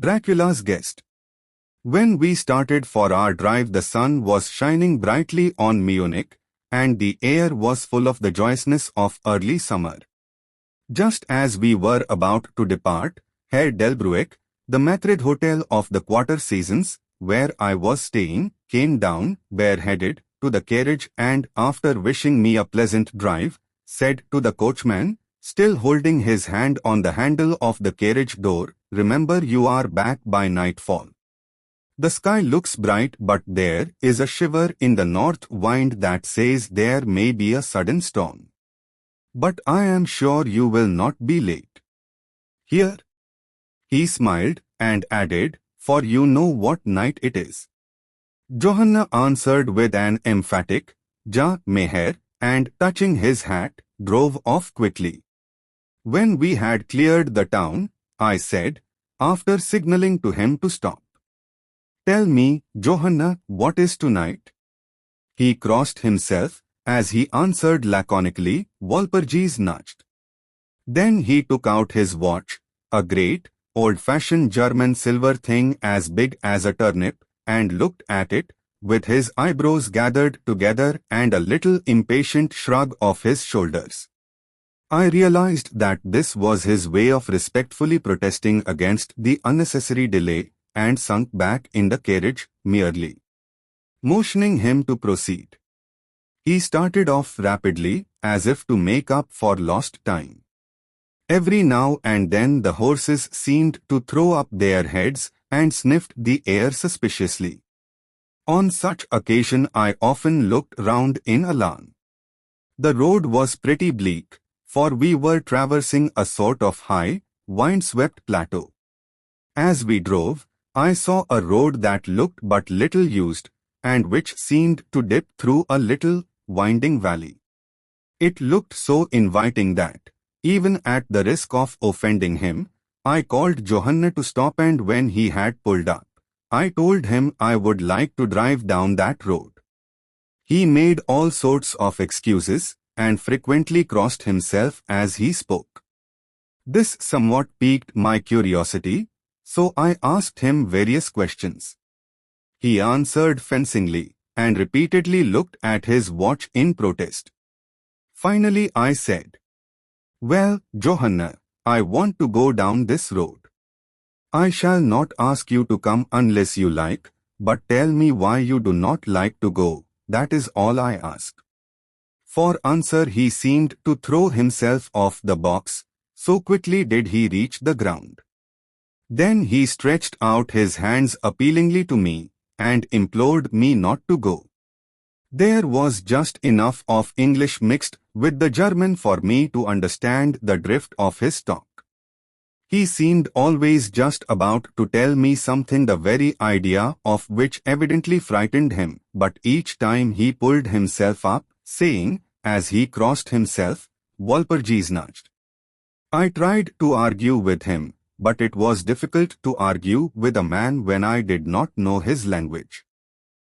Dracula's guest. When we started for our drive, the sun was shining brightly on Munich, and the air was full of the joyousness of early summer. Just as we were about to depart, Herr Delbrueck, the maitre d'hotel of the Quarter Seasons, where I was staying, came down, bareheaded, to the carriage and, after wishing me a pleasant drive, said to the coachman, still holding his hand on the handle of the carriage door, "Remember, you are back by nightfall. The sky looks bright, but there is a shiver in the north wind that says there may be a sudden storm. But I am sure you will not be late. Here." He smiled and added, "For you know what night it is." Johanna answered with an emphatic, "Ja, Meher," and touching his hat, drove off quickly. When we had cleared the town, I said, after signaling to him to stop, "Tell me, Johanna, what is tonight?" He crossed himself, as he answered laconically, "Walpurgis Nacht." Then he took out his watch, a great, old-fashioned German silver thing as big as a turnip, and looked at it, with his eyebrows gathered together and a little impatient shrug of his shoulders. I realized that this was his way of respectfully protesting against the unnecessary delay, and sunk back in the carriage, merely motioning him to proceed. He started off rapidly, as if to make up for lost time. Every now and then the horses seemed to throw up their heads and sniffed the air suspiciously. On such occasion I often looked round in alarm. The road was pretty bleak, for we were traversing a sort of high, wind-swept plateau. As we drove, I saw a road that looked but little used, and which seemed to dip through a little, winding valley. It looked so inviting that, even at the risk of offending him, I called Johanna to stop, and when he had pulled up, I told him I would like to drive down that road. He made all sorts of excuses, and frequently crossed himself as he spoke. This somewhat piqued my curiosity, so I asked him various questions. He answered fencingly, and repeatedly looked at his watch in protest. Finally I said, "Well, Johanna, I want to go down this road. I shall not ask you to come unless you like, but tell me why you do not like to go, that is all I ask." For answer he seemed to throw himself off the box, so quickly did he reach the ground. Then he stretched out his hands appealingly to me, and implored me not to go. There was just enough of English mixed with the German for me to understand the drift of his talk. He seemed always just about to tell me something, the very idea of which evidently frightened him, but each time he pulled himself up, saying, as he crossed himself, "Walpurgis Nacht." I tried to argue with him, but it was difficult to argue with a man when I did not know his language.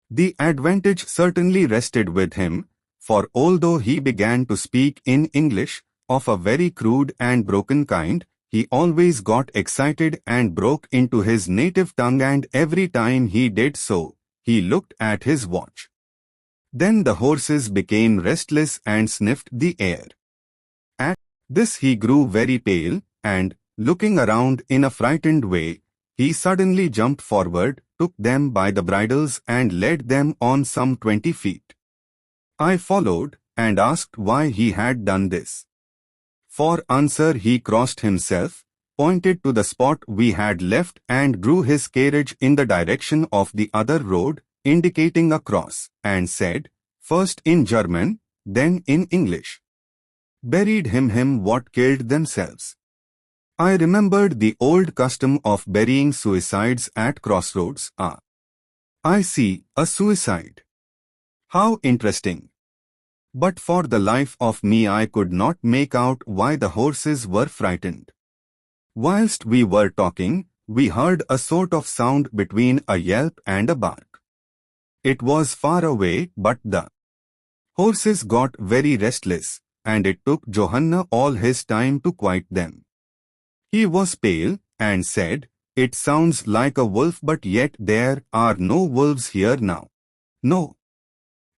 The advantage certainly rested with him, for although he began to speak in English, of a very crude and broken kind, he always got excited and broke into his native tongue, and every time he did so, he looked at his watch. Then the horses became restless and sniffed the air. At this he grew very pale, and, looking around in a frightened way, he suddenly jumped forward, took them by the bridles and led them on some 20 feet. I followed, and asked why he had done this. For answer he crossed himself, pointed to the spot we had left, and drew his carriage in the direction of the other road, indicating a cross, and said, first in German, then in English, "Buried him what killed themselves." I remembered the old custom of burying suicides at crossroads. Ah, I see, a suicide. How interesting. But for the life of me I could not make out why the horses were frightened. Whilst we were talking, we heard a sort of sound between a yelp and a bark. It was far away, but the horses got very restless, and it took Johanna all his time to quiet them. He was pale, and said, It sounds like a wolf, but yet there are no wolves here now. No,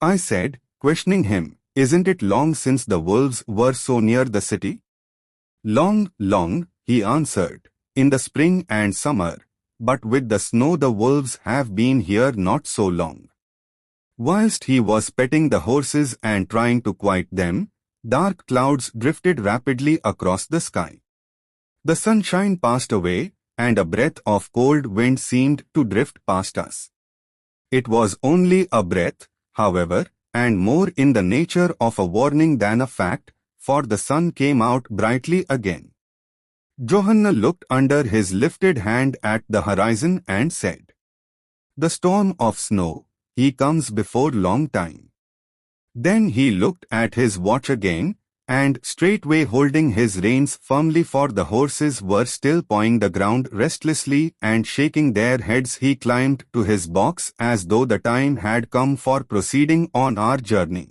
I said, questioning him. Isn't it long since the wolves were so near the city? Long, long, he answered. In the spring and summer. But with the snow the wolves have been here not so long. Whilst he was petting the horses and trying to quiet them, dark clouds drifted rapidly across the sky. The sunshine passed away, and a breath of cold wind seemed to drift past us. It was only a breath, however, and more in the nature of a warning than a fact, for the sun came out brightly again. Johanna looked under his lifted hand at the horizon and said, "The storm of snow, he comes before long time." Then he looked at his watch again, and straightway holding his reins firmly, for the horses were still pawing the ground restlessly and shaking their heads, he climbed to his box as though the time had come for proceeding on our journey.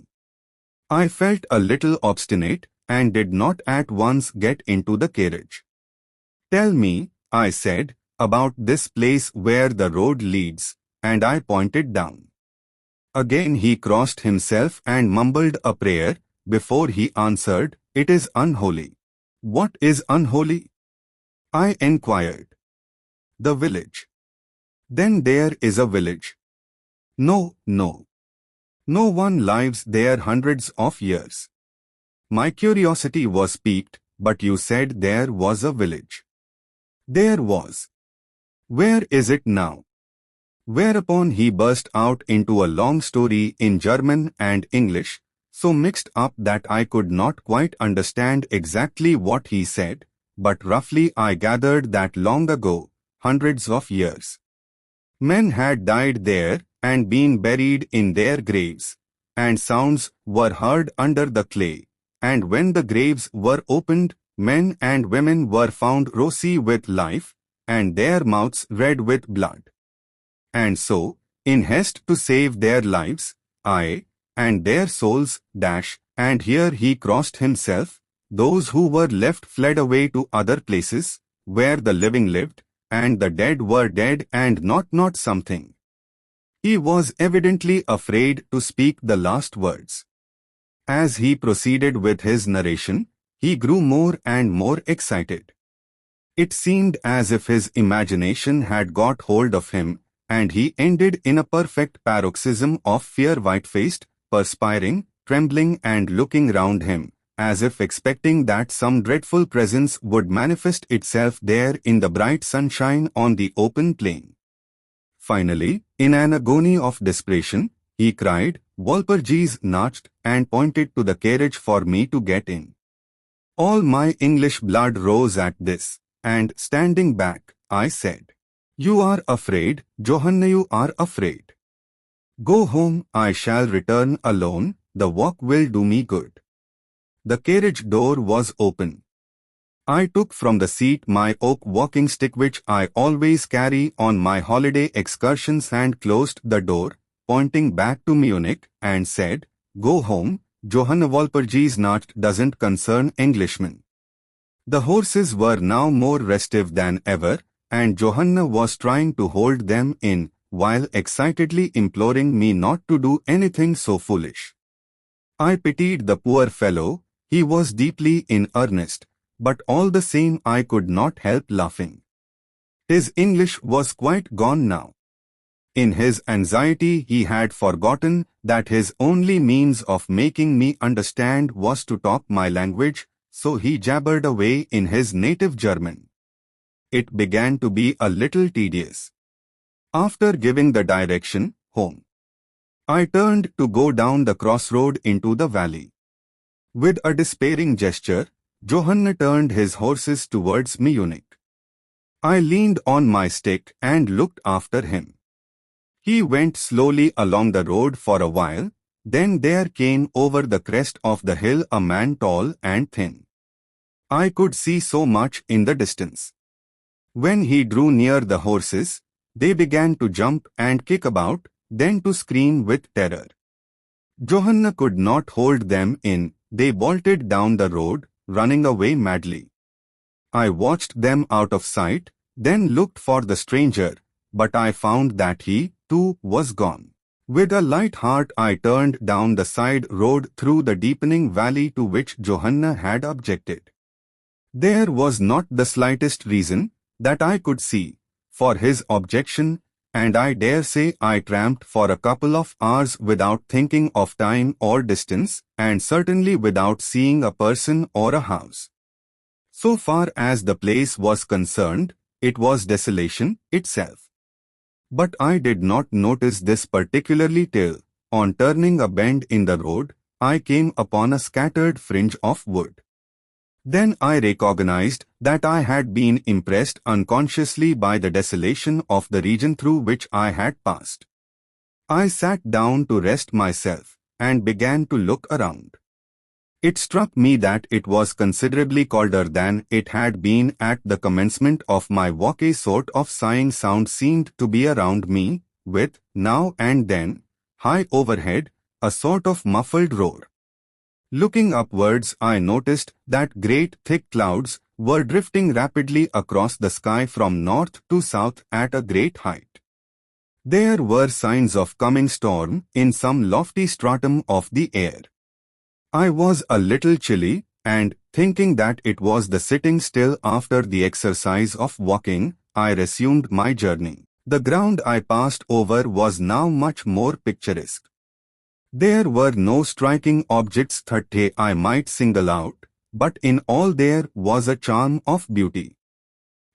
I felt a little obstinate and did not at once get into the carriage. "Tell me," I said, "about this place where the road leads," and I pointed down. Again he crossed himself and mumbled a prayer. Before he answered, "It is unholy." "What is unholy?" I inquired. "The village." "Then there is a village." "No, no. No one lives there hundreds of years." My curiosity was piqued, "But you said there was a village." "There was." "Where is it now?" Whereupon he burst out into a long story in German and English, so mixed up that I could not quite understand exactly what he said, but roughly I gathered that long ago, hundreds of years, men had died there and been buried in their graves, and sounds were heard under the clay, and when the graves were opened, men and women were found rosy with life, and their mouths red with blood. And so, in haste to save their lives, and their souls, and here he crossed himself, those who were left fled away to other places, where the living lived, and the dead were dead and not something. He was evidently afraid to speak the last words. As he proceeded with his narration, he grew more and more excited. It seemed as if his imagination had got hold of him, and he ended in a perfect paroxysm of fear, white-faced, perspiring, trembling and looking round him, as if expecting that some dreadful presence would manifest itself there in the bright sunshine on the open plain. Finally, in an agony of desperation, he cried, "Walpurgis Nacht," and pointed to the carriage for me to get in. All my English blood rose at this, and standing back, I said, "You are afraid, Johanna, you are afraid. Go home, I shall return alone, the walk will do me good." The carriage door was open. I took from the seat my oak walking stick, which I always carry on my holiday excursions, and closed the door, pointing back to Munich, and said, "Go home, Johanna, Walpurgis Nacht doesn't concern Englishmen." The horses were now more restive than ever, and Johanna was trying to hold them in, while excitedly imploring me not to do anything so foolish. I pitied the poor fellow, he was deeply in earnest, but all the same I could not help laughing. His English was quite gone now. In his anxiety he had forgotten that his only means of making me understand was to talk my language, so he jabbered away in his native German. It began to be a little tedious. After giving the direction, home, I turned to go down the crossroad into the valley. With a despairing gesture, Johanna turned his horses towards Munich. I leaned on my stick and looked after him. He went slowly along the road for a while, then there came over the crest of the hill a man tall and thin. I could see so much in the distance. When he drew near the horses, they began to jump and kick about, then to scream with terror. Johanna could not hold them in, they bolted down the road, running away madly. I watched them out of sight, then looked for the stranger, but I found that he, too, was gone. With a light heart I turned down the side road through the deepening valley to which Johanna had objected. There was not the slightest reason, that I could see, for his objection, and I dare say I tramped for a couple of hours without thinking of time or distance, and certainly without seeing a person or a house. So far as the place was concerned, it was desolation itself. But I did not notice this particularly till, on turning a bend in the road, I came upon a scattered fringe of wood. Then I recognized that I had been impressed unconsciously by the desolation of the region through which I had passed. I sat down to rest myself, and began to look around. It struck me that it was considerably colder than it had been at the commencement of my walk. A sort of sighing sound seemed to be around me, with, now and then, high overhead, a sort of muffled roar. Looking upwards, I noticed that great thick clouds were drifting rapidly across the sky from north to south at a great height. There were signs of coming storm in some lofty stratum of the air. I was a little chilly, and, thinking that it was the sitting still after the exercise of walking, I resumed my journey. The ground I passed over was now much more picturesque. There were no striking objects that I might single out, but in all there was a charm of beauty.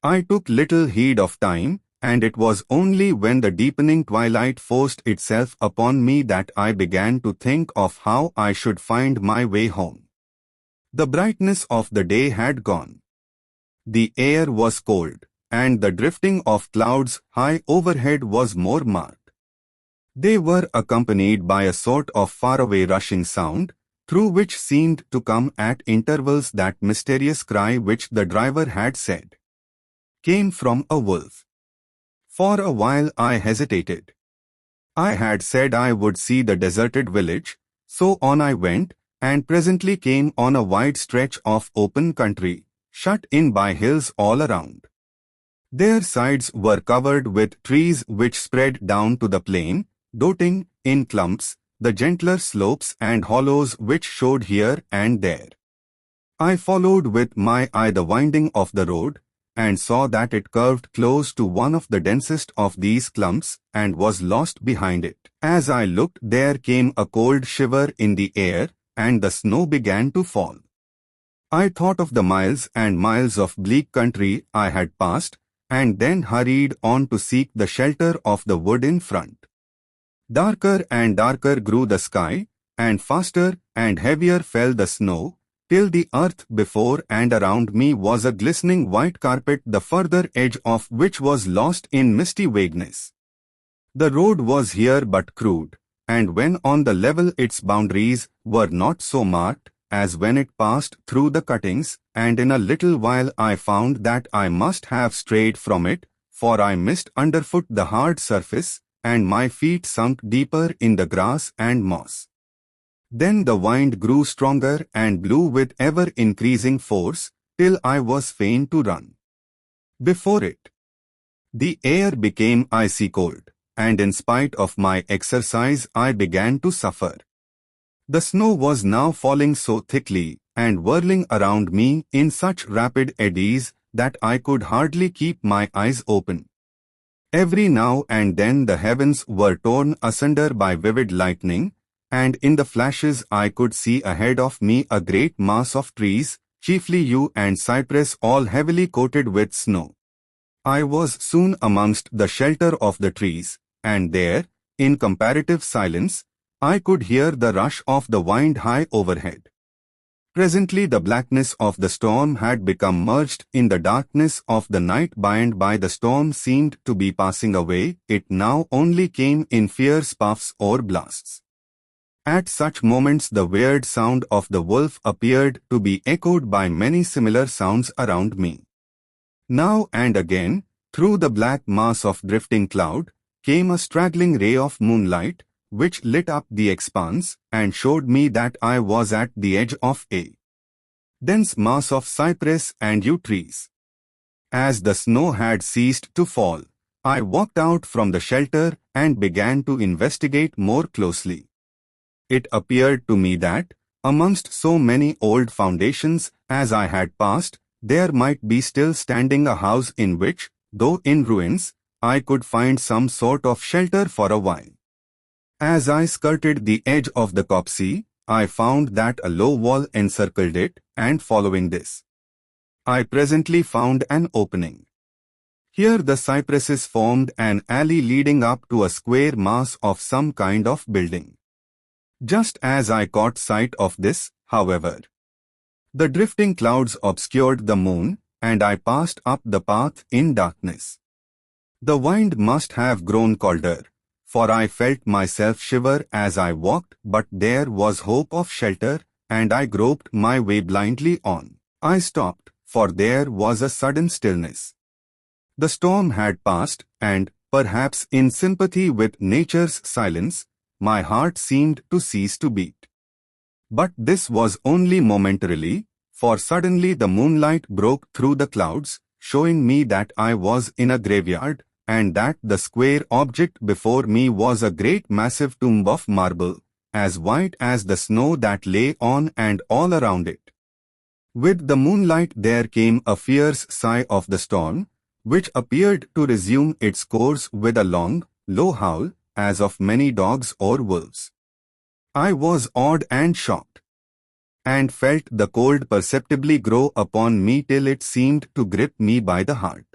I took little heed of time, and it was only when the deepening twilight forced itself upon me that I began to think of how I should find my way home. The brightness of the day had gone. The air was cold, and the drifting of clouds high overhead was more marked. They were accompanied by a sort of faraway rushing sound, through which seemed to come at intervals that mysterious cry which the driver had said came from a wolf. For a while I hesitated. I had said I would see the deserted village, so on I went, and presently came on a wide stretch of open country, shut in by hills all around. Their sides were covered with trees which spread down to the plain, dotting, in clumps, the gentler slopes and hollows which showed here and there. I followed with my eye the winding of the road, and saw that it curved close to one of the densest of these clumps, and was lost behind it. As I looked, there came a cold shiver in the air, and the snow began to fall. I thought of the miles and miles of bleak country I had passed, and then hurried on to seek the shelter of the wood in front. Darker and darker grew the sky, and faster and heavier fell the snow, till the earth before and around me was a glistening white carpet, the further edge of which was lost in misty vagueness. The road was here but crude, and when on the level its boundaries were not so marked as when it passed through the cuttings, and in a little while I found that I must have strayed from it, for I missed underfoot the hard surface, and my feet sunk deeper in the grass and moss. Then the wind grew stronger and blew with ever-increasing force, till I was fain to run. Before it, the air became icy cold, and in spite of my exercise I began to suffer. The snow was now falling so thickly, and whirling around me in such rapid eddies, that I could hardly keep my eyes open. Every now and then the heavens were torn asunder by vivid lightning, and in the flashes I could see ahead of me a great mass of trees, chiefly yew and cypress, all heavily coated with snow. I was soon amongst the shelter of the trees, and there, in comparative silence, I could hear the rush of the wind high overhead. Presently the blackness of the storm had become merged in the darkness of the night, and by the storm seemed to be passing away. It now only came in fierce puffs or blasts. At such moments the weird sound of the wolf appeared to be echoed by many similar sounds around me. Now and again, through the black mass of drifting cloud, came a straggling ray of moonlight, which lit up the expanse, and showed me that I was at the edge of a dense mass of cypress and yew trees. As the snow had ceased to fall, I walked out from the shelter and began to investigate more closely. It appeared to me that, amongst so many old foundations as I had passed, there might be still standing a house in which, though in ruins, I could find some sort of shelter for a while. As I skirted the edge of the copse, I found that a low wall encircled it, and following this, I presently found an opening. Here the cypresses formed an alley leading up to a square mass of some kind of building. Just as I caught sight of this, however, the drifting clouds obscured the moon, and I passed up the path in darkness. The wind must have grown colder, for I felt myself shiver as I walked, but there was hope of shelter, and I groped my way blindly on. I stopped, for there was a sudden stillness. The storm had passed, and, perhaps in sympathy with nature's silence, my heart seemed to cease to beat. But this was only momentarily, for suddenly the moonlight broke through the clouds, showing me that I was in a graveyard, and that the square object before me was a great massive tomb of marble, as white as the snow that lay on and all around it. With the moonlight there came a fierce sigh of the storm, which appeared to resume its course with a long, low howl, as of many dogs or wolves. I was awed and shocked, and felt the cold perceptibly grow upon me till it seemed to grip me by the heart.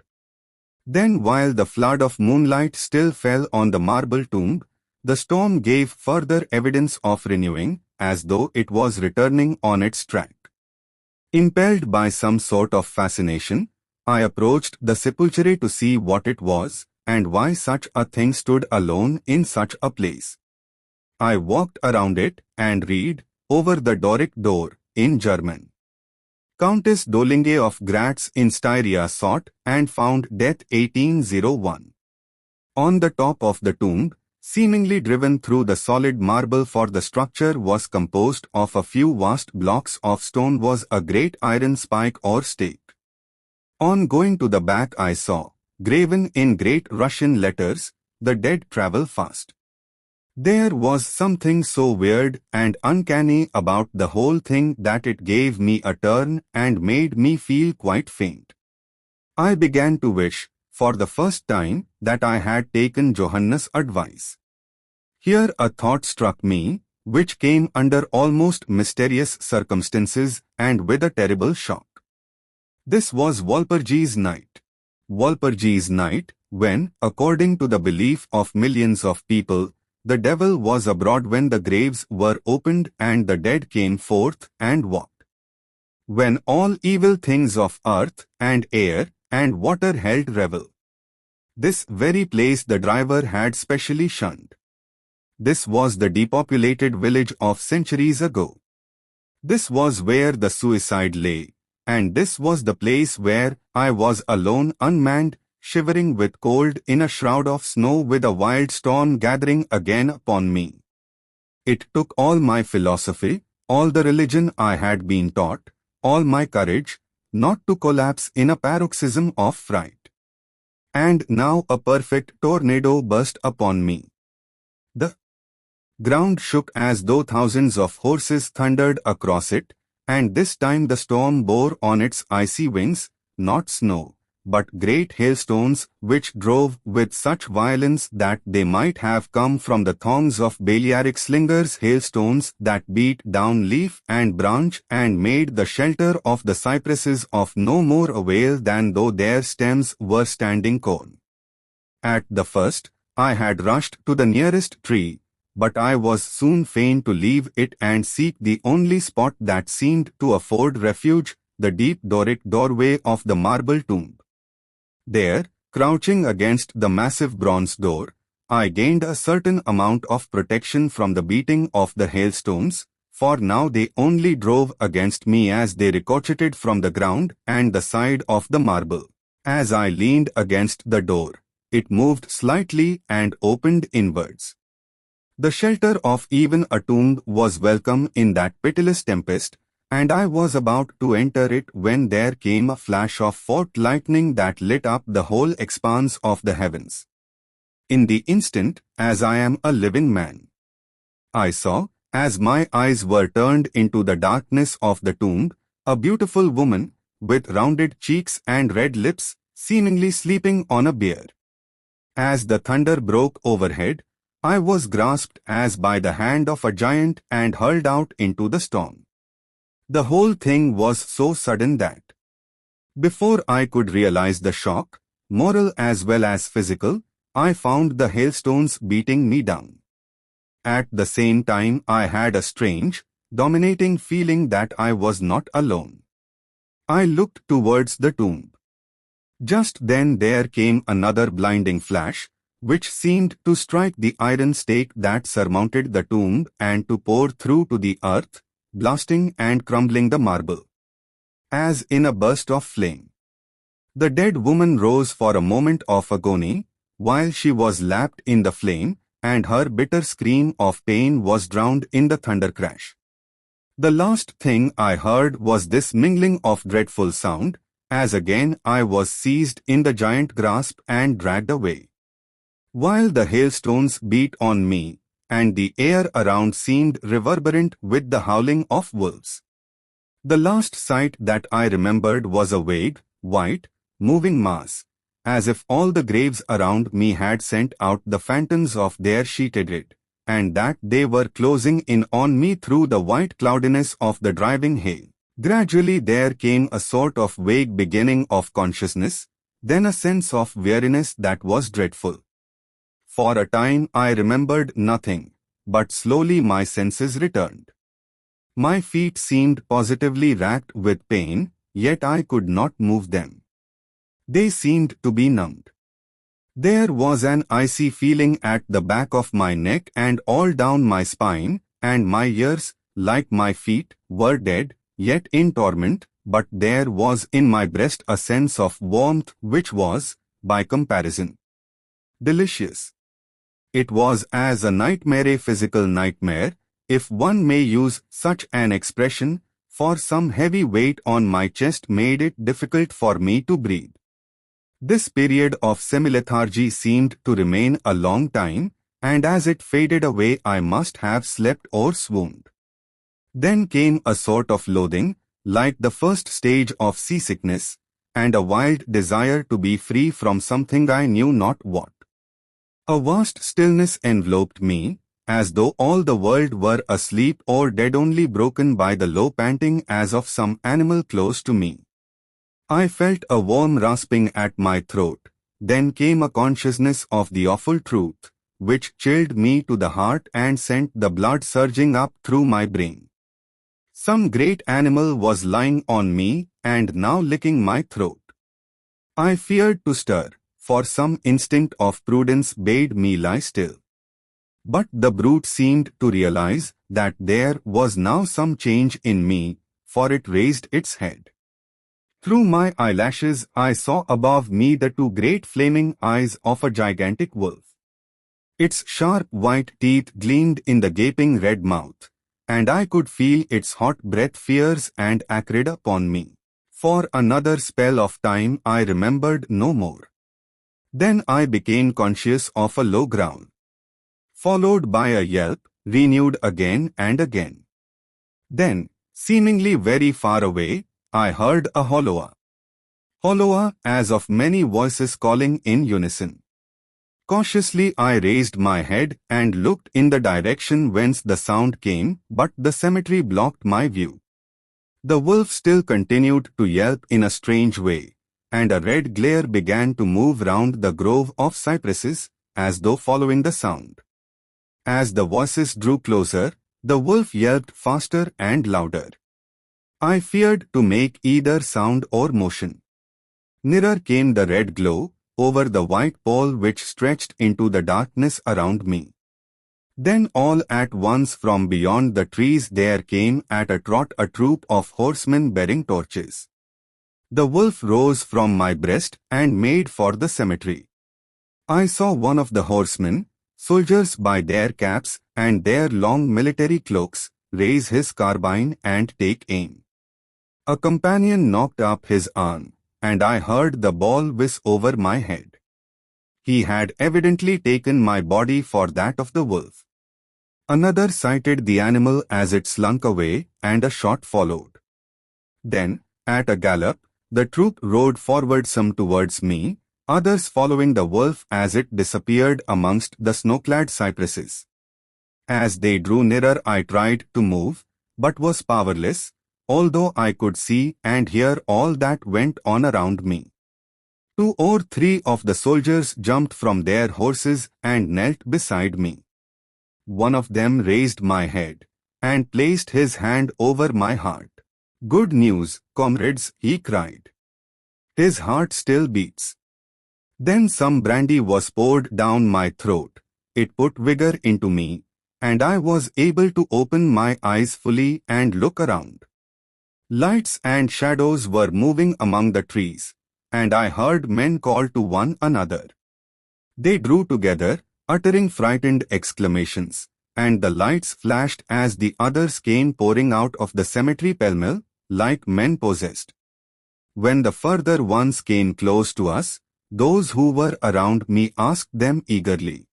Then, while the flood of moonlight still fell on the marble tomb, the storm gave further evidence of renewing, as though it was returning on its track. Impelled by some sort of fascination, I approached the sepulchre to see what it was, and why such a thing stood alone in such a place. I walked around it, and read, over the Doric door, in German. Countess Dolinge of Gratz in Styria sought and found death 1801. On the top of the tomb, seemingly driven through the solid marble, for the structure was composed of a few vast blocks of stone, was a great iron spike or stake. On going to the back I saw, graven in great Russian letters, "The dead travel fast." There was something so weird and uncanny about the whole thing that it gave me a turn and made me feel quite faint. I began to wish, for the first time, that I had taken Johanna's advice. Here a thought struck me, which came under almost mysterious circumstances and with a terrible shock. This was Walpurgis Night. Walpurgis Night, when, according to the belief of millions of people, the devil was abroad, when the graves were opened and the dead came forth and walked. When all evil things of earth and air and water held revel. This very place the driver had specially shunned. This was the depopulated village of centuries ago. This was where the suicide lay, and this was the place where I was alone, unmanned, shivering with cold in a shroud of snow, with a wild storm gathering again upon me. It took all my philosophy, all the religion I had been taught, all my courage, not to collapse in a paroxysm of fright. And now a perfect tornado burst upon me. The ground shook as though thousands of horses thundered across it, and this time the storm bore on its icy wings, not snow, but great hailstones, which drove with such violence that they might have come from the thongs of Balearic slingers, hailstones that beat down leaf and branch and made the shelter of the cypresses of no more avail than though their stems were standing corn. At the first, I had rushed to the nearest tree, but I was soon fain to leave it and seek the only spot that seemed to afford refuge, the deep Doric doorway of the marble tomb. There, crouching against the massive bronze door, I gained a certain amount of protection from the beating of the hailstones, for now they only drove against me as they ricocheted from the ground and the side of the marble. As I leaned against the door, it moved slightly and opened inwards. The shelter of even a tomb was welcome in that pitiless tempest, and I was about to enter it when there came a flash of forked lightning that lit up the whole expanse of the heavens. In the instant, as I am a living man, I saw, as my eyes were turned into the darkness of the tomb, a beautiful woman, with rounded cheeks and red lips, seemingly sleeping on a bier. As the thunder broke overhead, I was grasped as by the hand of a giant and hurled out into the storm. The whole thing was so sudden that, before I could realize the shock, moral as well as physical, I found the hailstones beating me down. At the same time, I had a strange, dominating feeling that I was not alone. I looked towards the tomb. Just then there came another blinding flash, which seemed to strike the iron stake that surmounted the tomb and to pour through to the earth, blasting and crumbling the marble, as in a burst of flame. The dead woman rose for a moment of agony, while she was lapped in the flame, and her bitter scream of pain was drowned in the thunder crash. The last thing I heard was this mingling of dreadful sound, as again I was seized in the giant grasp and dragged away. While the hailstones beat on me, and the air around seemed reverberant with the howling of wolves. The last sight that I remembered was a vague, white, moving mass, as if all the graves around me had sent out the phantoms of their sheeted dead, and that they were closing in on me through the white cloudiness of the driving hail. Gradually there came a sort of vague beginning of consciousness, then a sense of weariness that was dreadful. For a time I remembered nothing, but slowly my senses returned. My feet seemed positively racked with pain, yet I could not move them. They seemed to be numbed. There was an icy feeling at the back of my neck and all down my spine, and my ears, like my feet, were dead, yet in torment, but there was in my breast a sense of warmth which was, by comparison, delicious. It was as a nightmare, a physical nightmare, if one may use such an expression, for some heavy weight on my chest made it difficult for me to breathe. This period of semi-lethargy seemed to remain a long time, and as it faded away I must have slept or swooned. Then came a sort of loathing, like the first stage of seasickness, and a wild desire to be free from something I knew not what. A vast stillness enveloped me, as though all the world were asleep or dead, only broken by the low panting as of some animal close to me. I felt a warm rasping at my throat. Then came a consciousness of the awful truth, which chilled me to the heart and sent the blood surging up through my brain. Some great animal was lying on me and now licking my throat. I feared to stir, for some instinct of prudence bade me lie still. But the brute seemed to realize that there was now some change in me, for it raised its head. Through my eyelashes I saw above me the two great flaming eyes of a gigantic wolf. Its sharp white teeth gleamed in the gaping red mouth, and I could feel its hot breath fierce and acrid upon me. For another spell of time I remembered no more. Then I became conscious of a low growl, followed by a yelp, renewed again and again. Then, seemingly very far away, I heard a holloa. Holloa as of many voices calling in unison. Cautiously I raised my head and looked in the direction whence the sound came, but the cemetery blocked my view. The wolf still continued to yelp in a strange way, and a red glare began to move round the grove of cypresses, as though following the sound. As the voices drew closer, the wolf yelped faster and louder. I feared to make either sound or motion. Nearer came the red glow, over the white pole which stretched into the darkness around me. Then all at once from beyond the trees there came at a trot a troop of horsemen bearing torches. The wolf rose from my breast and made for the cemetery. I saw one of the horsemen, soldiers by their caps and their long military cloaks, raise his carbine and take aim. A companion knocked up his arm, and I heard the ball whiz over my head. He had evidently taken my body for that of the wolf. Another sighted the animal as it slunk away, and a shot followed. Then, at a gallop, the troop rode forward, some towards me, others following the wolf as it disappeared amongst the snow-clad cypresses. As they drew nearer, I tried to move, but was powerless, although I could see and hear all that went on around me. 2 or 3 of the soldiers jumped from their horses and knelt beside me. One of them raised my head and placed his hand over my heart. "Good news, comrades," he cried. "His heart still beats." Then some brandy was poured down my throat. It put vigor into me, and I was able to open my eyes fully and look around. Lights and shadows were moving among the trees, and I heard men call to one another. They drew together, uttering frightened exclamations, and the lights flashed as the others came pouring out of the cemetery pell-mell, like men possessed. When the further ones came close to us, those who were around me asked them eagerly.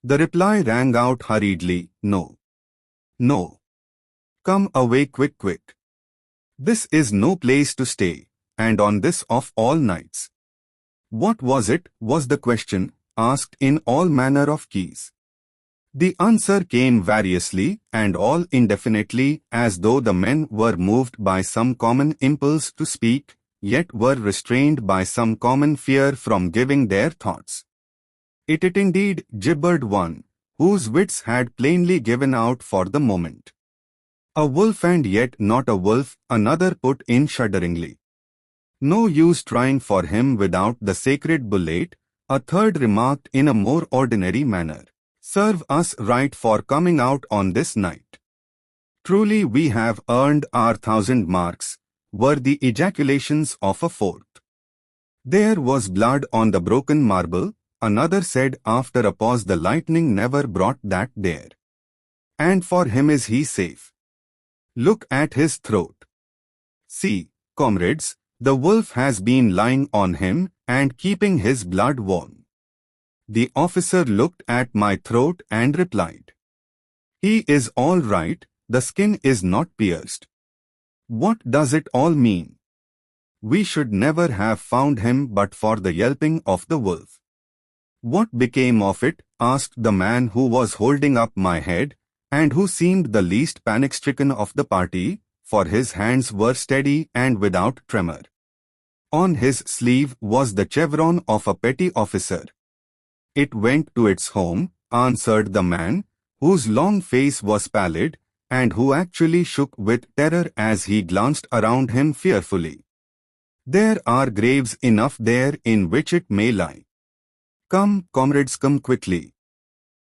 The reply rang out hurriedly, "No. No. Come away quick, quick. This is no place to stay, and on this of all nights." What was it, was the question, asked in all manner of keys. The answer came variously and all indefinitely, as though the men were moved by some common impulse to speak, yet were restrained by some common fear from giving their thoughts. It indeed gibbered one, whose wits had plainly given out for the moment. "A wolf, and yet not a wolf," another put in shudderingly. "No use trying for him without the sacred bullet," a third remarked in a more ordinary manner. "Serve us right for coming out on this night. Truly we have earned our 1,000 marks," were the ejaculations of a fourth. "There was blood on the broken marble," another said after a pause. "The lightning never brought that there. And for him is he safe. Look at his throat. See, comrades, the wolf has been lying on him and keeping his blood warm." The officer looked at my throat and replied, "He is all right, the skin is not pierced." What does it all mean? We should never have found him but for the yelping of the wolf. "What became of it?" asked the man who was holding up my head, and who seemed the least panic-stricken of the party, for his hands were steady and without tremor. On his sleeve was the chevron of a petty officer. "It went to its home," answered the man, whose long face was pallid, and who actually shook with terror as he glanced around him fearfully. "There are graves enough there in which it may lie. Come, comrades, come quickly.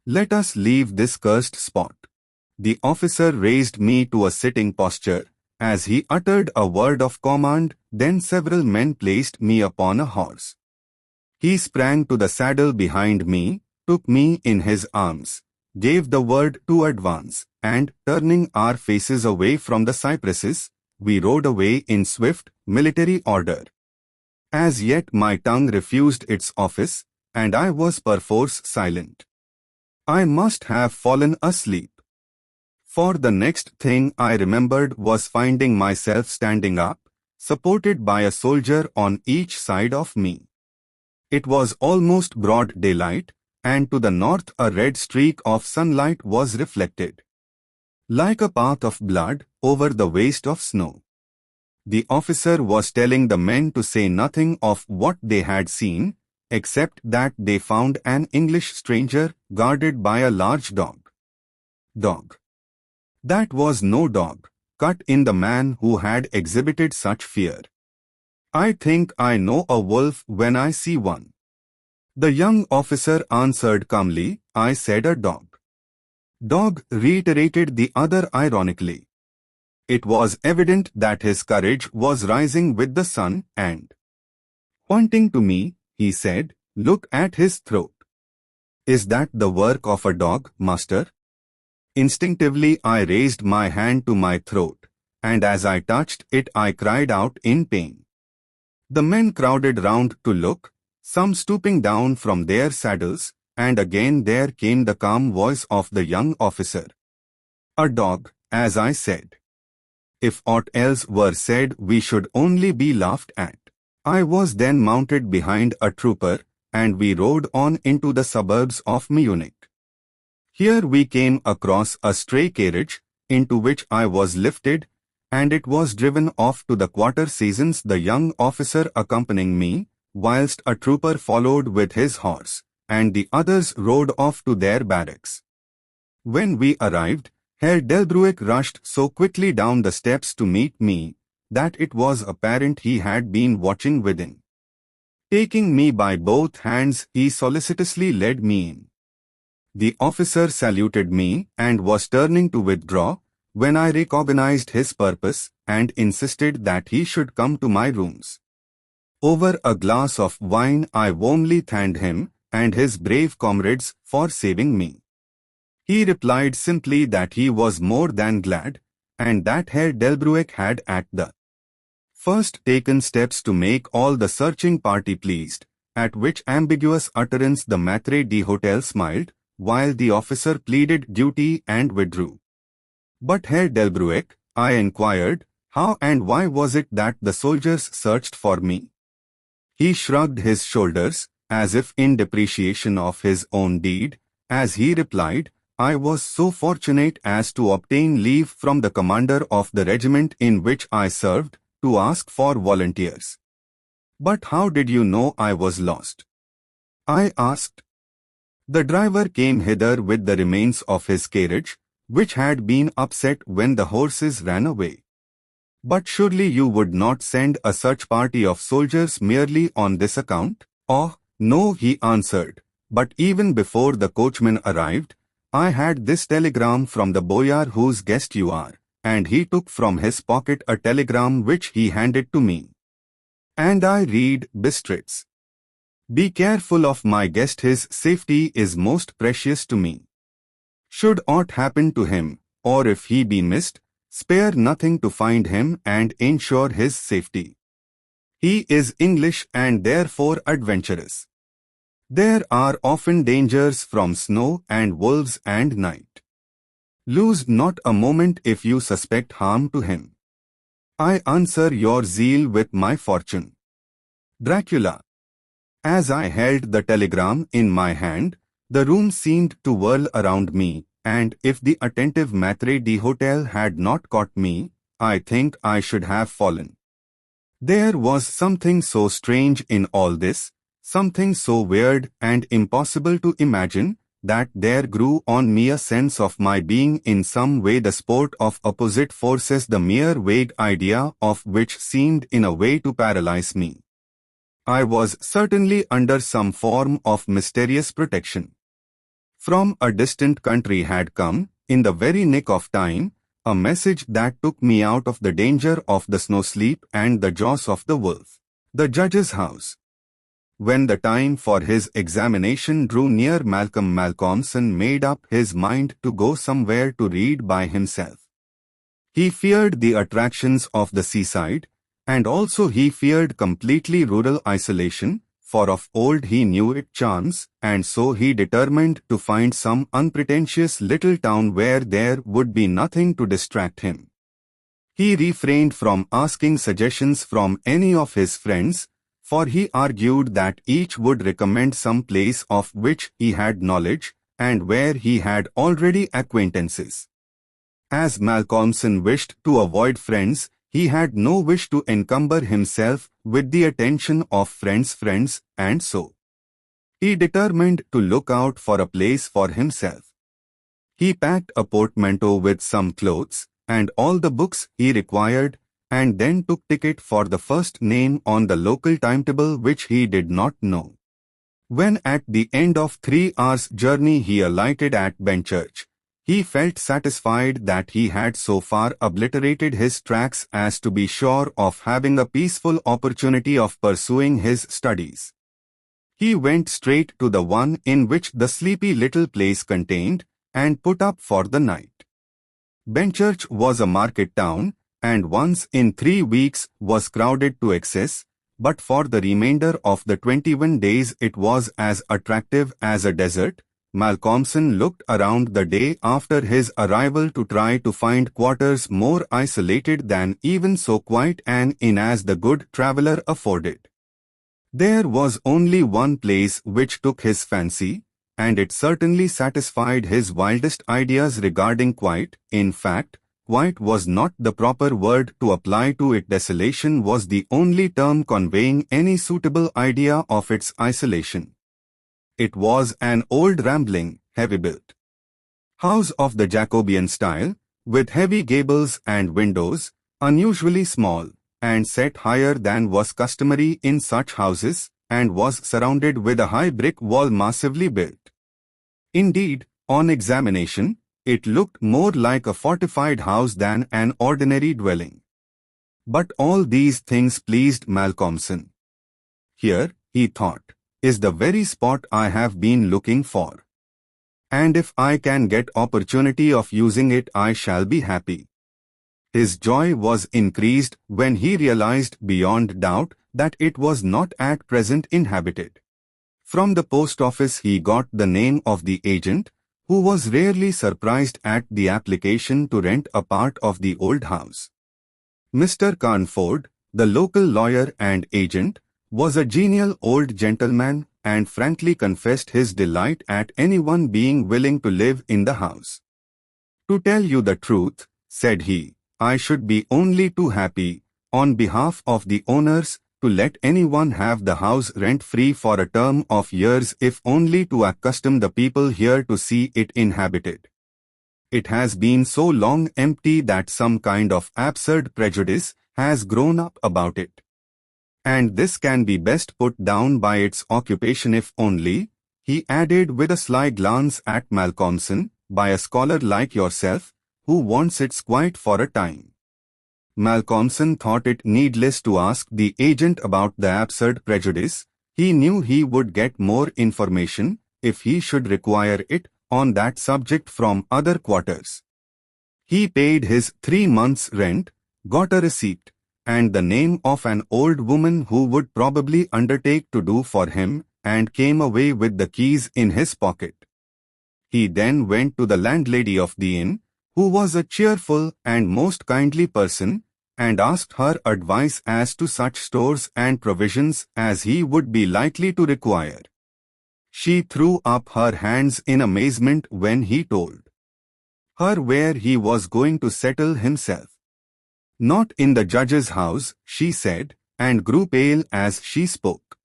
Let us leave this cursed spot." The officer raised me to a sitting posture, as he uttered a word of command. Then several men placed me upon a horse. He sprang to the saddle behind me, took me in his arms, gave the word to advance, and, turning our faces away from the cypresses, we rode away in swift, military order. As yet my tongue refused its office, and I was perforce silent. I must have fallen asleep. For the next thing I remembered was finding myself standing up, supported by a soldier on each side of me. It was almost broad daylight, and to the north a red streak of sunlight was reflected, like a path of blood, over the waste of snow. The officer was telling the men to say nothing of what they had seen, except that they found an English stranger guarded by a large dog. Dog. That was no dog, cut in the man who had exhibited such fear. "I think I know a wolf when I see one." The young officer answered calmly. "I said a dog." "Dog," reiterated the other ironically. It was evident that his courage was rising with the sun, and, pointing to me, he said, "Look at his throat. Is that the work of a dog, master?" Instinctively I raised my hand to my throat, and as I touched it I cried out in pain. The men crowded round to look, some stooping down from their saddles, and again there came the calm voice of the young officer. A dog, as I said. If aught else were said we should only be laughed at. I was then mounted behind a trooper, and we rode on into the suburbs of Munich. Here we came across a stray carriage, into which I was lifted, and it was driven off to the quarter seasons, the young officer accompanying me, whilst a trooper followed with his horse, and the others rode off to their barracks. When we arrived, Herr Delbruck rushed so quickly down the steps to meet me, that it was apparent he had been watching within. Taking me by both hands, he solicitously led me in. The officer saluted me and was turning to withdraw, when I recognized his purpose and insisted that he should come to my rooms. Over a glass of wine I warmly thanked him and his brave comrades for saving me. He replied simply that he was more than glad, and that Herr Delbruck had at the first taken steps to make all the searching party pleased, at which ambiguous utterance the maître d'hôtel smiled, while the officer pleaded duty and withdrew. But Herr Delbruck, I inquired, how and why was it that the soldiers searched for me? He shrugged his shoulders, as if in depreciation of his own deed, as he replied, I was so fortunate as to obtain leave from the commander of the regiment in which I served, to ask for volunteers. But how did you know I was lost? I asked. The driver came hither with the remains of his carriage, which had been upset when the horses ran away. But surely you would not send a such party of soldiers merely on this account? Oh, no, he answered, but even before the coachman arrived, I had this telegram from the boyar whose guest you are, and he took from his pocket a telegram which he handed to me. And I read, Bistritz. Be careful of my guest, his safety is most precious to me. Should aught happen to him, or if he be missed, spare nothing to find him and ensure his safety. He is English and therefore adventurous. There are often dangers from snow and wolves and night. Lose not a moment if you suspect harm to him. I answer your zeal with my fortune. Dracula. As I held the telegram in my hand, the room seemed to whirl around me, and if the attentive maître d'hôtel had not caught me, I think I should have fallen. There was something so strange in all this, something so weird and impossible to imagine, that there grew on me a sense of my being in some way the sport of opposite forces, the mere vague idea of which seemed in a way to paralyze me. I was certainly under some form of mysterious protection. From a distant country had come, in the very nick of time, a message that took me out of the danger of the snow sleep and the jaws of the wolf. The judge's house. When the time for his examination drew near, Malcolmson made up his mind to go somewhere to read by himself. He feared the attractions of the seaside, and also he feared completely rural isolation, for of old he knew its charms, and so he determined to find some unpretentious little town where there would be nothing to distract him. He refrained from asking suggestions from any of his friends, for he argued that each would recommend some place of which he had knowledge, and where he had already acquaintances. As Malcolmson wished to avoid friends, he had no wish to encumber himself with the attention of friends, and so he determined to look out for a place for himself. He packed a portmanteau with some clothes, and all the books he required, and then took ticket for the first name on the local timetable which he did not know. When at the end of 3 hours' journey he alighted at Benchurch, he felt satisfied that he had so far obliterated his tracks as to be sure of having a peaceful opportunity of pursuing his studies. He went straight to the one in which the sleepy little place contained, and put up for the night. Benchurch was a market town, and once in 3 weeks was crowded to excess, but for the remainder of the 21 days it was as attractive as a desert. Malcolmson looked around the day after his arrival to try to find quarters more isolated than even so quiet an inn as the good traveller afforded. There was only one place which took his fancy, and it certainly satisfied his wildest ideas regarding quiet. In fact, quiet was not the proper word to apply to it. Desolation was the only term conveying any suitable idea of its isolation. It was an old rambling, heavy-built house of the Jacobean style, with heavy gables and windows, unusually small, and set higher than was customary in such houses, and was surrounded with a high brick wall massively built. Indeed, on examination, it looked more like a fortified house than an ordinary dwelling. But all these things pleased Malcolmson. Here, he thought, is the very spot I have been looking for. And if I can get opportunity of using it, I shall be happy. His joy was increased when he realized beyond doubt that it was not at present inhabited. From the post office he got the name of the agent, who was rarely surprised at the application to rent a part of the old house. Mr. Carnford, the local lawyer and agent, was a genial old gentleman and frankly confessed his delight at anyone being willing to live in the house. "To tell you the truth," said he, "I should be only too happy, on behalf of the owners, to let anyone have the house rent-free for a term of years, if only to accustom the people here to see it inhabited. It has been so long empty that some kind of absurd prejudice has grown up about it. And this can be best put down by its occupation, if only," he added with a sly glance at Malcolmson, "by a scholar like yourself, who wants its quiet for a time." Malcolmson thought it needless to ask the agent about the absurd prejudice. He knew he would get more information, if he should require it, on that subject from other quarters. He paid his 3 months' rent, got a receipt, and the name of an old woman who would probably undertake to do for him, and came away with the keys in his pocket. He then went to the landlady of the inn, who was a cheerful and most kindly person, and asked her advice as to such stores and provisions as he would be likely to require. She threw up her hands in amazement when he told her where he was going to settle himself. "Not in the judge's house," she said, and grew pale as she spoke.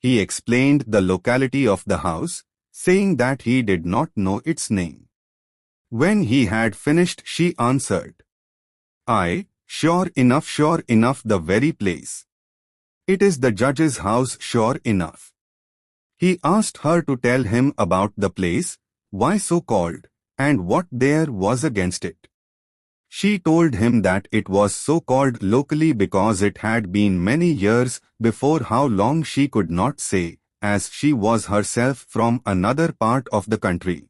He explained the locality of the house, saying that he did not know its name. When he had finished, she answered, "Aye, sure enough, the very place. It is the judge's house, sure enough." He asked her to tell him about the place, why so called, and what there was against it. She told him that it was so called locally because it had been many years before, how long she could not say, as she was herself from another part of the country.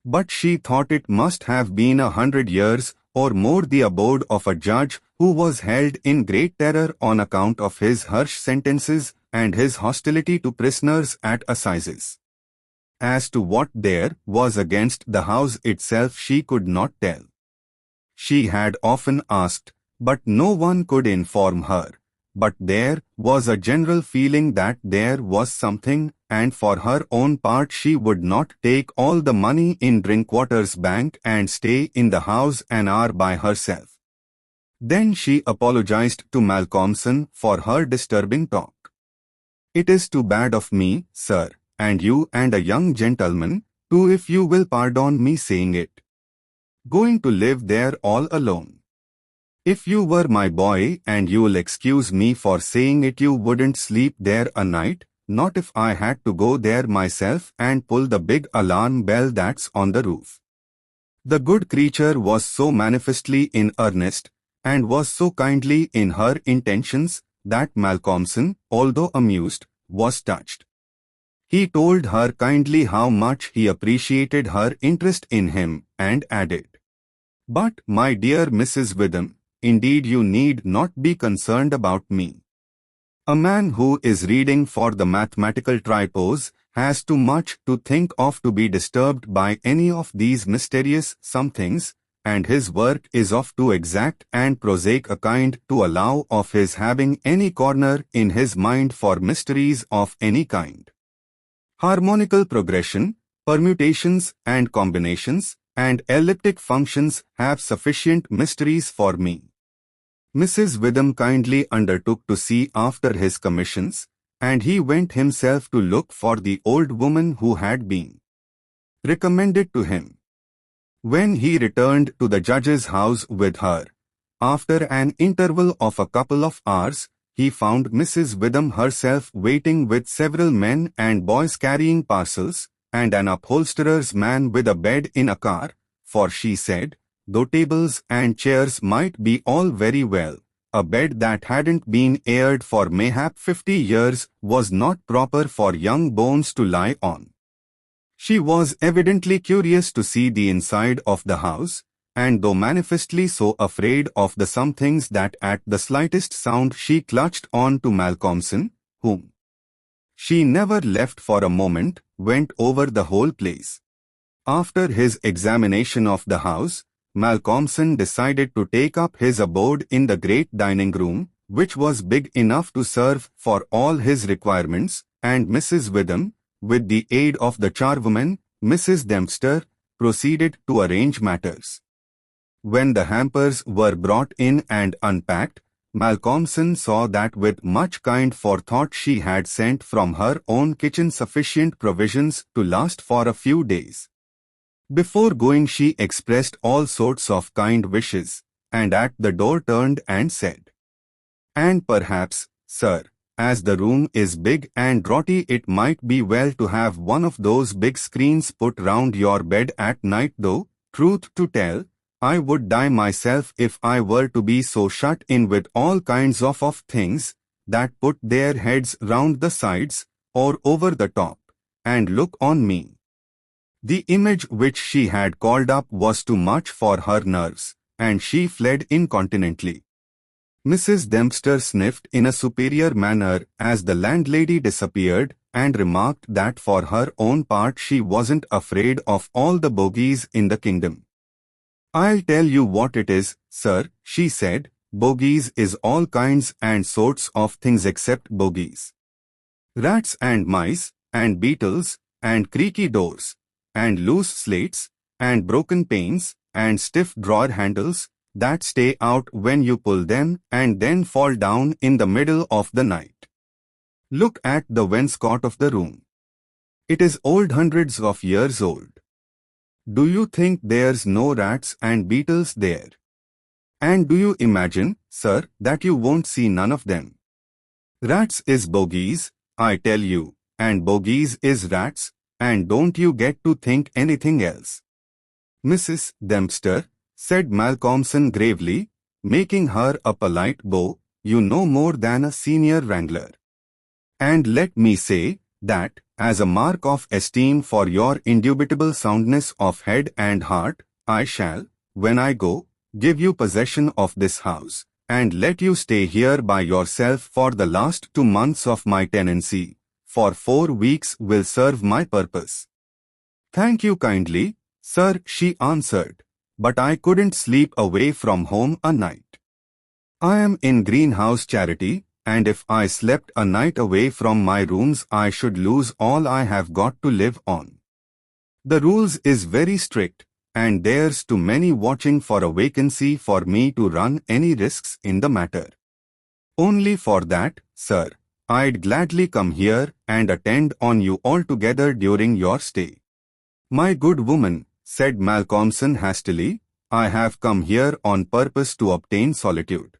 But she thought it must have been 100 years or more the abode of a judge who was held in great terror on account of his harsh sentences and his hostility to prisoners at assizes. As to what there was against the house itself, she could not tell. She had often asked, but no one could inform her. But there was a general feeling that there was something, and for her own part she would not take all the money in Drinkwater's bank and stay in the house an hour by herself. Then she apologized to Malcolmson for her disturbing talk. "It is too bad of me, sir, and you and a young gentleman, too, if you will pardon me saying it. Going to live there all alone. If you were my boy, and you'll excuse me for saying it, you wouldn't sleep there a night, not if I had to go there myself and pull the big alarm bell that's on the roof." The good creature was so manifestly in earnest, and was so kindly in her intentions, that Malcolmson, although amused, was touched. He told her kindly how much he appreciated her interest in him and added, "But, my dear Mrs. Witham, indeed you need not be concerned about me. A man who is reading for the mathematical tripos has too much to think of to be disturbed by any of these mysterious somethings, and his work is of too exact and prosaic a kind to allow of his having any corner in his mind for mysteries of any kind. Harmonical progression, permutations and combinations, and elliptic functions have sufficient mysteries for me." Mrs. Witham kindly undertook to see after his commissions, and he went himself to look for the old woman who had been recommended to him. When he returned to the judge's house with her, after an interval of a couple of hours, he found Mrs. Witham herself waiting with several men and boys carrying parcels, and an upholsterer's man with a bed in a car, for she said, though tables and chairs might be all very well, a bed that hadn't been aired for mayhap 50 years was not proper for young bones to lie on. She was evidently curious to see the inside of the house, and though manifestly so afraid of the somethings that at the slightest sound she clutched on to Malcolmson, whom she never left for a moment, went over the whole place. After his examination of the house, Malcolmson decided to take up his abode in the great dining room, which was big enough to serve for all his requirements, and Mrs. Witham, with the aid of the charwoman, Mrs. Dempster, proceeded to arrange matters. When the hampers were brought in and unpacked, Malcolmson saw that with much kind forethought she had sent from her own kitchen sufficient provisions to last for a few days. Before going she expressed all sorts of kind wishes, and at the door turned and said, "And perhaps, sir, as the room is big and draughty, it might be well to have one of those big screens put round your bed at night, though, truth to tell, I would die myself if I were to be so shut in with all kinds of things that put their heads round the sides, or over the top, and look on me." The image which she had called up was too much for her nerves, and she fled incontinently. Mrs. Dempster sniffed in a superior manner as the landlady disappeared, and remarked that for her own part she wasn't afraid of all the bogies in the kingdom. "I'll tell you what it is, sir," she said, "bogies is all kinds and sorts of things except bogies. Rats and mice, and beetles, and creaky doors, and loose slates, and broken panes, and stiff drawer handles, that stay out when you pull them and then fall down in the middle of the night. Look at the wainscot of the room. It is old, hundreds of years old. Do you think there's no rats and beetles there? And do you imagine, sir, that you won't see none of them? Rats is bogies, I tell you, and bogies is rats, and don't you get to think anything else." "Mrs. Dempster," said Malcolmson gravely, making her a polite bow, "you know more than a senior wrangler. And let me say, that, as a mark of esteem for your indubitable soundness of head and heart, I shall, when I go, give you possession of this house, and let you stay here by yourself for the last 2 months of my tenancy. For 4 weeks will serve my purpose." "Thank you kindly, sir," she answered, "but I couldn't sleep away from home a night. I am in Greenhouse Charity, and if I slept a night away from my rooms I should lose all I have got to live on. The rules is very strict, and there's too many watching for a vacancy for me to run any risks in the matter. Only for that, sir, I'd gladly come here and attend on you altogether during your stay." "My good woman," said Malcolmson hastily, "I have come here on purpose to obtain solitude.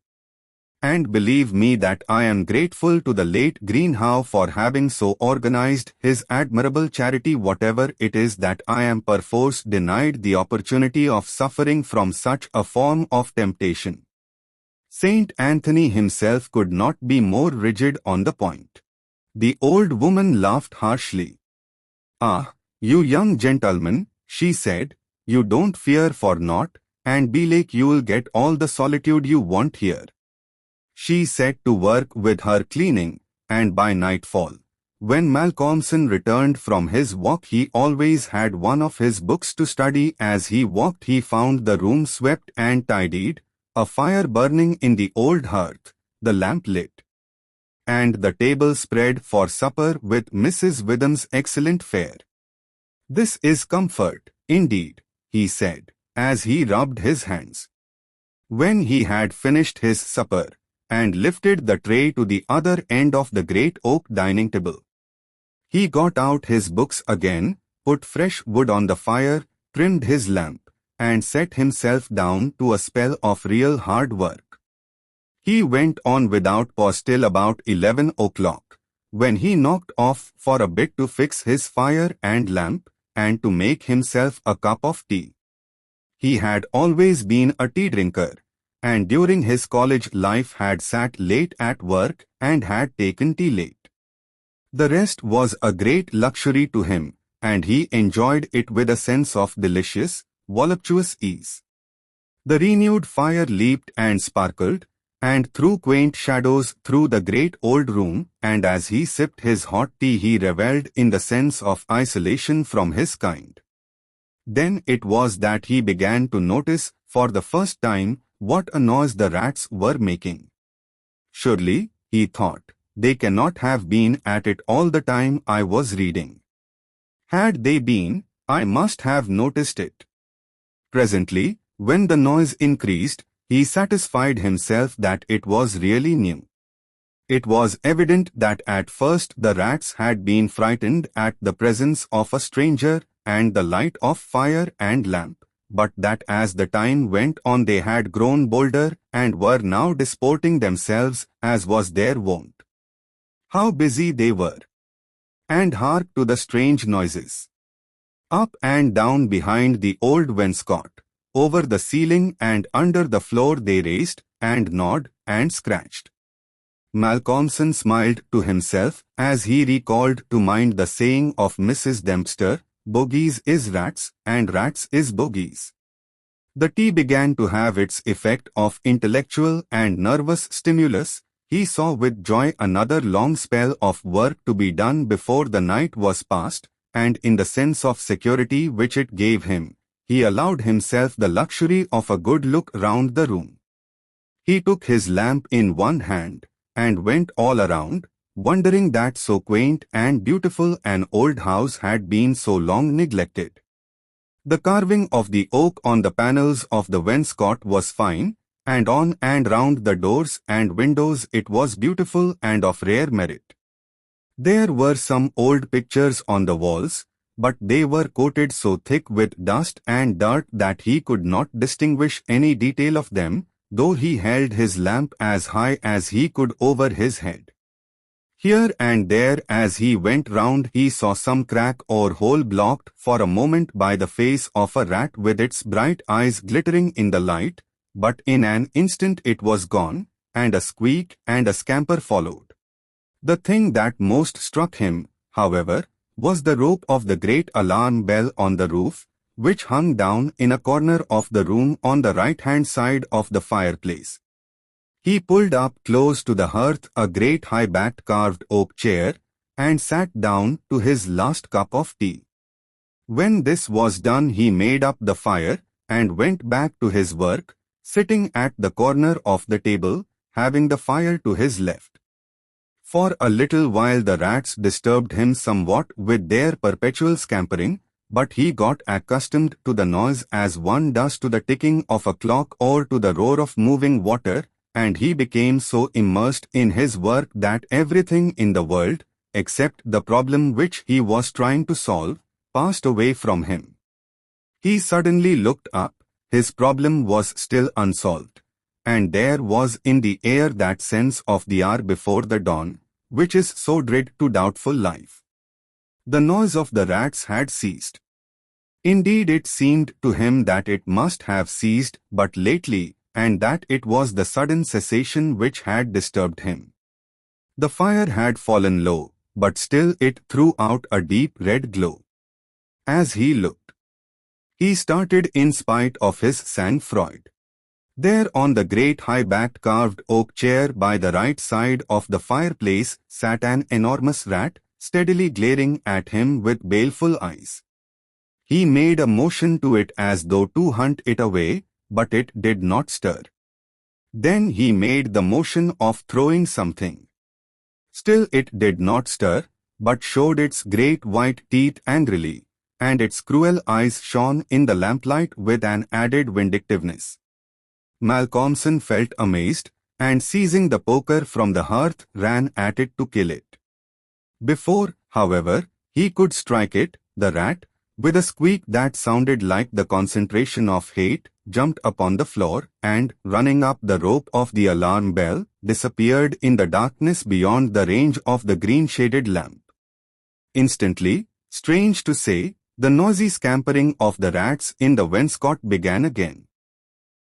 And believe me that I am grateful to the late Greenhow for having so organized his admirable charity, whatever it is that I am perforce denied the opportunity of suffering from such a form of temptation. Saint Anthony himself could not be more rigid on the point. The old woman laughed harshly. "Ah, you young gentleman," she said, "you don't fear for naught, and belike you'll get all the solitude you want here." She set to work with her cleaning, and by nightfall, when Malcolmson returned from his walk, he always had one of his books to study. As he walked, he found the room swept and tidied, a fire burning in the old hearth, the lamp lit, and the table spread for supper with Mrs. Witham's excellent fare. "This is comfort, indeed," he said, as he rubbed his hands. When he had finished his supper, and lifted the tray to the other end of the great oak dining table, he got out his books again, put fresh wood on the fire, trimmed his lamp, and set himself down to a spell of real hard work. He went on without pause till about 11 o'clock, when he knocked off for a bit to fix his fire and lamp, and to make himself a cup of tea. He had always been a tea drinker, and during his college life had sat late at work and had taken tea late. The rest was a great luxury to him, and he enjoyed it with a sense of delicious, voluptuous ease. The renewed fire leaped and sparkled, and threw quaint shadows through the great old room, and as he sipped his hot tea he revelled in the sense of isolation from his kind. Then it was that he began to notice, for the first time, what a noise the rats were making. "Surely," he thought, "they cannot have been at it all the time I was reading. Had they been, I must have noticed it." Presently, when the noise increased, he satisfied himself that it was really new. It was evident that at first the rats had been frightened at the presence of a stranger and the light of fire and lamp, but that as the time went on they had grown bolder and were now disporting themselves as was their wont. How busy they were! And hark to the strange noises! Up and down behind the old wainscot, over the ceiling and under the floor they raced, and gnawed, and scratched. Malcolmson smiled to himself as he recalled to mind the saying of Mrs. Dempster, "Bogies is rats, and rats is bogies." The tea began to have its effect of intellectual and nervous stimulus. He saw with joy another long spell of work to be done before the night was past, and in the sense of security which it gave him, he allowed himself the luxury of a good look round the room. He took his lamp in one hand, and went all around, wondering that so quaint and beautiful an old house had been so long neglected. The carving of the oak on the panels of the wainscot was fine, and on and round the doors and windows it was beautiful and of rare merit. There were some old pictures on the walls, but they were coated so thick with dust and dirt that he could not distinguish any detail of them, though he held his lamp as high as he could over his head. Here and there as he went round he saw some crack or hole blocked for a moment by the face of a rat with its bright eyes glittering in the light, but in an instant it was gone, and a squeak and a scamper followed. The thing that most struck him, however, was the rope of the great alarm bell on the roof, which hung down in a corner of the room on the right-hand side of the fireplace. He pulled up close to the hearth a great high-backed carved oak chair, and sat down to his last cup of tea. When this was done he made up the fire, and went back to his work, sitting at the corner of the table, having the fire to his left. For a little while the rats disturbed him somewhat with their perpetual scampering, but he got accustomed to the noise as one does to the ticking of a clock or to the roar of moving water, and he became so immersed in his work that everything in the world, except the problem which he was trying to solve, passed away from him. He suddenly looked up. His problem was still unsolved, and there was in the air that sense of the hour before the dawn, which is so dread to doubtful life. The noise of the rats had ceased. Indeed, it seemed to him that it must have ceased but lately, and that it was the sudden cessation which had disturbed him. The fire had fallen low, but still it threw out a deep red glow. As he looked, he started in spite of his sang-froid. There on the great high-backed carved oak chair by the right side of the fireplace sat an enormous rat, steadily glaring at him with baleful eyes. He made a motion to it as though to hunt it away, but it did not stir. Then he made the motion of throwing something. Still it did not stir, but showed its great white teeth angrily, and its cruel eyes shone in the lamplight with an added vindictiveness. Malcolmson felt amazed, and seizing the poker from the hearth ran at it to kill it. Before, however, he could strike it, the rat, with a squeak that sounded like the concentration of hate, jumped upon the floor and, running up the rope of the alarm bell, disappeared in the darkness beyond the range of the green-shaded lamp. Instantly, strange to say, the noisy scampering of the rats in the wainscot began again.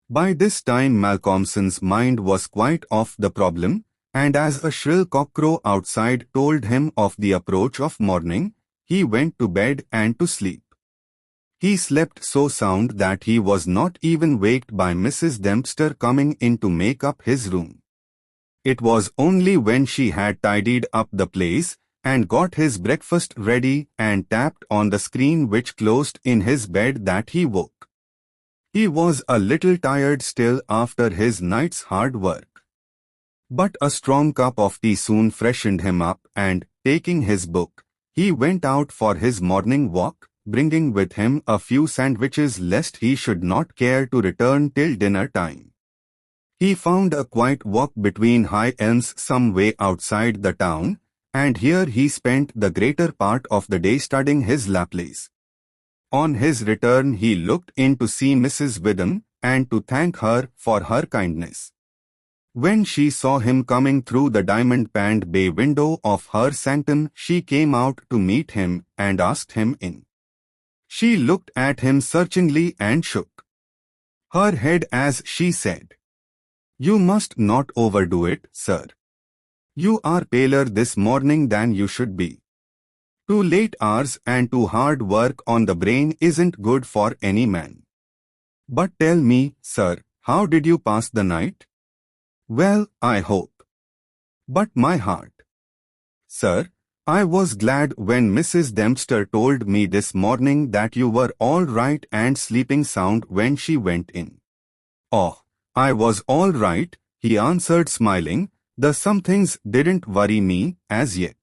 By this time Malcolmson's mind was quite off the problem, and as a shrill cockcrow outside told him of the approach of morning, he went to bed and to sleep. He slept so sound that he was not even waked by Mrs. Dempster coming in to make up his room. It was only when she had tidied up the place and got his breakfast ready and tapped on the screen which closed in his bed that he woke. He was a little tired still after his night's hard work. But a strong cup of tea soon freshened him up and, taking his book, he went out for his morning walk, bringing with him a few sandwiches lest he should not care to return till dinner time. He found a quiet walk between high elms some way outside the town, and here he spent the greater part of the day studying his Laplace. On his return he looked in to see Mrs. Witham, and to thank her for her kindness. When she saw him coming through the diamond-paned bay window of her sanctum, she came out to meet him and asked him in. She looked at him searchingly and shook her head as she said, "You must not overdo it, sir. You are paler this morning than you should be. Too late hours and too hard work on the brain isn't good for any man. But tell me, sir, how did you pass the night?" "Well, I hope. But my heart. Sir, I was glad when Mrs. Dempster told me this morning that you were all right and sleeping sound when she went in." "Oh, I was all right," he answered smiling. "The somethings didn't worry me as yet.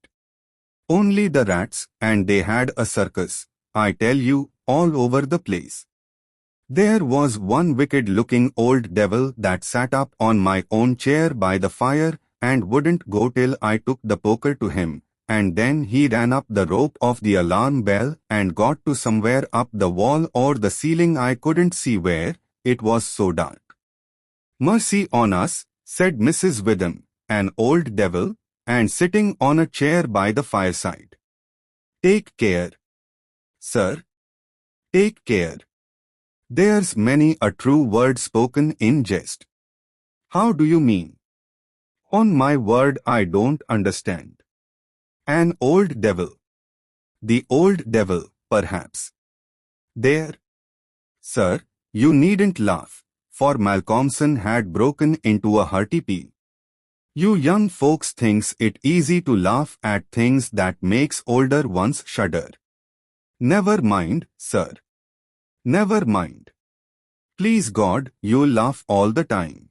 Only the rats, and they had a circus, I tell you, all over the place. There was one wicked-looking old devil that sat up on my own chair by the fire and wouldn't go till I took the poker to him, and then he ran up the rope of the alarm bell and got to somewhere up the wall or the ceiling, I couldn't see where, it was so dark." "Mercy on us," said Mrs. Witham, "an old devil, and sitting on a chair by the fireside. Take care, sir. Take care. There's many a true word spoken in jest." "How do you mean?" "On my word, I don't understand." "An old devil. The old devil, perhaps." "There. Sir, you needn't laugh," for Malcolmson had broken into a hearty peal. "You young folks thinks it easy to laugh at things that makes older ones shudder. Never mind, sir. Never mind. Please God, you'll laugh all the time.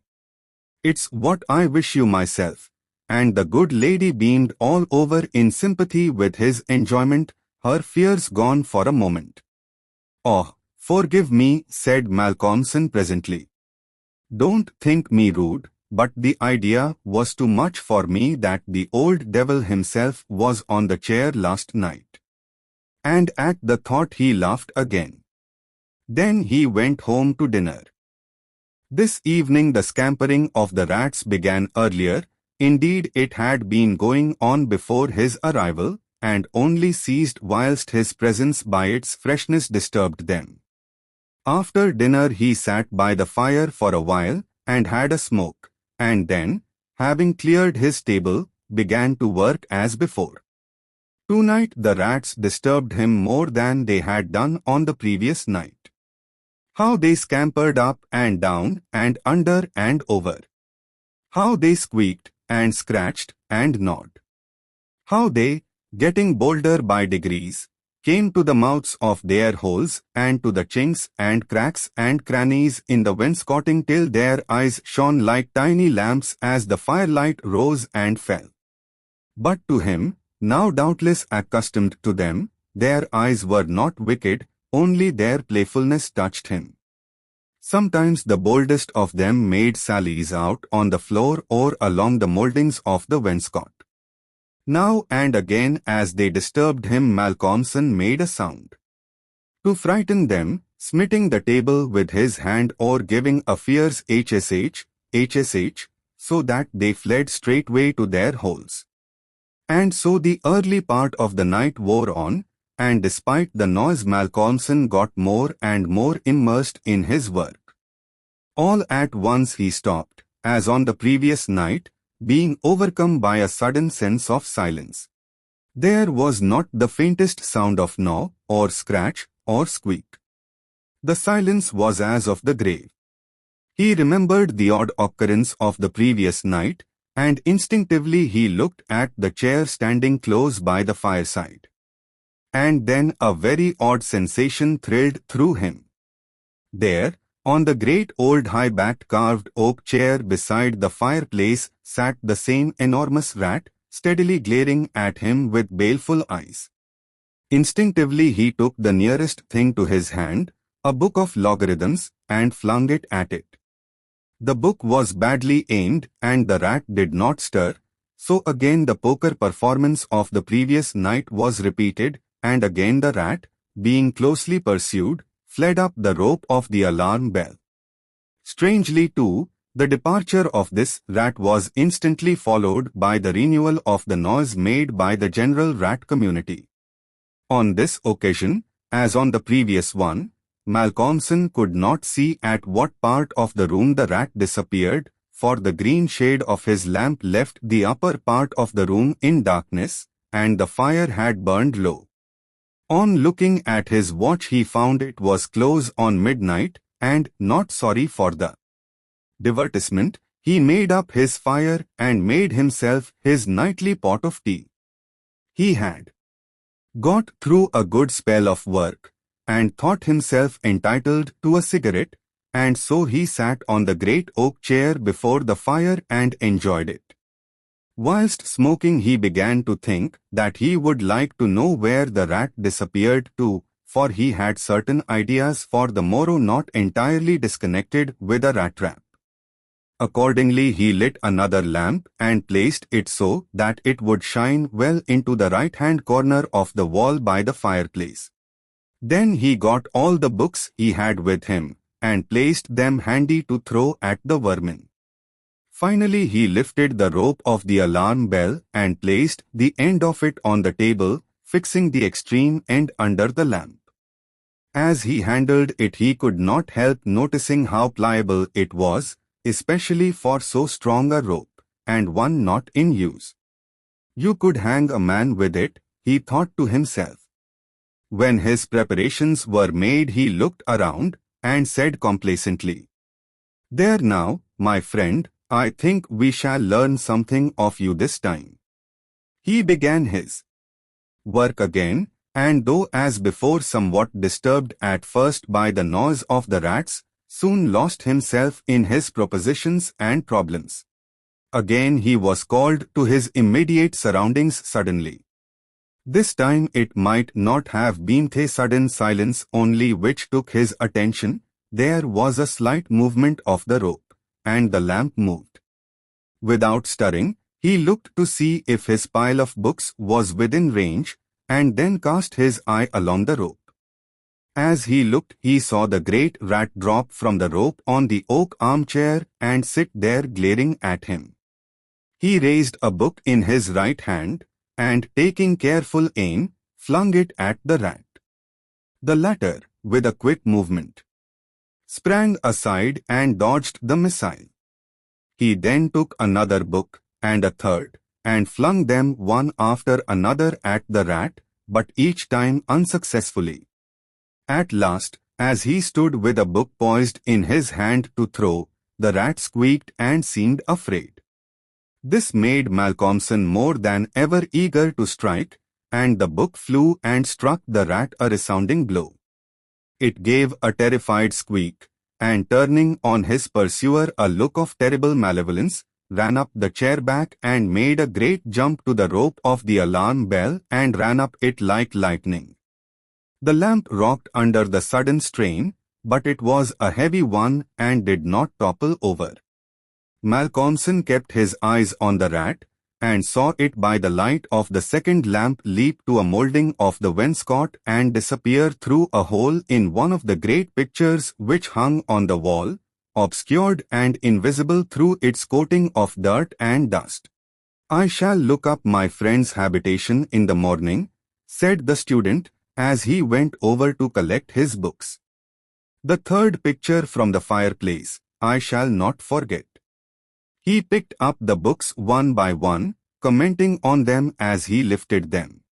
It's what I wish you myself." And the good lady beamed all over in sympathy with his enjoyment, her fears gone for a moment. "Oh, forgive me," said Malcolmson presently. "Don't think me rude, but the idea was too much for me that the old devil himself was on the chair last night." And at the thought he laughed again. Then he went home to dinner. This evening the scampering of the rats began earlier. Indeed, it had been going on before his arrival, and only ceased whilst his presence by its freshness disturbed them. After dinner he sat by the fire for a while, and had a smoke, and then, having cleared his table, began to work as before. Tonight the rats disturbed him more than they had done on the previous night. How they scampered up and down and under and over. How they squeaked and scratched and gnawed. How they, getting bolder by degrees, came to the mouths of their holes and to the chinks and cracks and crannies in the wainscoting till their eyes shone like tiny lamps as the firelight rose and fell. But to him, now doubtless accustomed to them, their eyes were not wicked, only their playfulness touched him. Sometimes the boldest of them made sallies out on the floor or along the mouldings of the wainscot. Now and again as they disturbed him, Malcolmson made a sound. To frighten them, smiting the table with his hand or giving a fierce HSH, HSH, so that they fled straightway to their holes. And so the early part of the night wore on, and despite the noise Malcolmson got more and more immersed in his work. All at once he stopped, as on the previous night, being overcome by a sudden sense of silence. There was not the faintest sound of gnaw, or scratch, or squeak. The silence was as of the grave. He remembered the odd occurrence of the previous night, and instinctively he looked at the chair standing close by the fireside. And then a very odd sensation thrilled through him. There, on the great old high-backed carved oak chair beside the fireplace, sat the same enormous rat, steadily glaring at him with baleful eyes. Instinctively he took the nearest thing to his hand, a book of logarithms, and flung it at it. The book was badly aimed, and the rat did not stir, so again the poker performance of the previous night was repeated, and again the rat, being closely pursued, fled up the rope of the alarm bell. Strangely too, the departure of this rat was instantly followed by the renewal of the noise made by the general rat community. On this occasion, as on the previous one, Malcolmson could not see at what part of the room the rat disappeared, for the green shade of his lamp left the upper part of the room in darkness, and the fire had burned low. On looking at his watch he found it was close on midnight, and, not sorry for the divertisement, he made up his fire and made himself his nightly pot of tea. He had got through a good spell of work, and thought himself entitled to a cigarette, and so he sat on the great oak chair before the fire and enjoyed it. Whilst smoking he began to think that he would like to know where the rat disappeared to, for he had certain ideas for the morrow not entirely disconnected with a rat trap. Accordingly he lit another lamp and placed it so that it would shine well into the right-hand corner of the wall by the fireplace. Then he got all the books he had with him, and placed them handy to throw at the vermin. Finally he lifted the rope of the alarm bell and placed the end of it on the table, fixing the extreme end under the lamp. As he handled it he could not help noticing how pliable it was, especially for so strong a rope, and one not in use. You could hang a man with it, he thought to himself. When his preparations were made he looked around, and said complacently, "There now, my friend, I think we shall learn something of you this time." He began his work again, and though as before somewhat disturbed at first by the noise of the rats, soon lost himself in his propositions and problems. Again he was called to his immediate surroundings suddenly. This time it might not have been the sudden silence only which took his attention, there was a slight movement of the rope, and the lamp moved. Without stirring, he looked to see if his pile of books was within range, and then cast his eye along the rope. As he looked he saw the great rat drop from the rope on the oak armchair and sit there glaring at him. He raised a book in his right hand, and taking careful aim, flung it at the rat. The latter, with a quick movement, sprang aside and dodged the missile. He then took another book, and a third, and flung them one after another at the rat, but each time unsuccessfully. At last, as he stood with a book poised in his hand to throw, the rat squeaked and seemed afraid. This made Malcolmson more than ever eager to strike, and the book flew and struck the rat a resounding blow. It gave a terrified squeak, and turning on his pursuer a look of terrible malevolence, ran up the chair back and made a great jump to the rope of the alarm bell and ran up it like lightning. The lamp rocked under the sudden strain, but it was a heavy one and did not topple over. Malcolmson kept his eyes on the rat, and saw it by the light of the second lamp leap to a moulding of the wainscot and disappear through a hole in one of the great pictures which hung on the wall, obscured and invisible through its coating of dirt and dust. "I shall look up my friend's habitation in the morning," said the student, as he went over to collect his books. "The third picture from the fireplace, I shall not forget." He picked up the books one by one, commenting on them as he lifted them.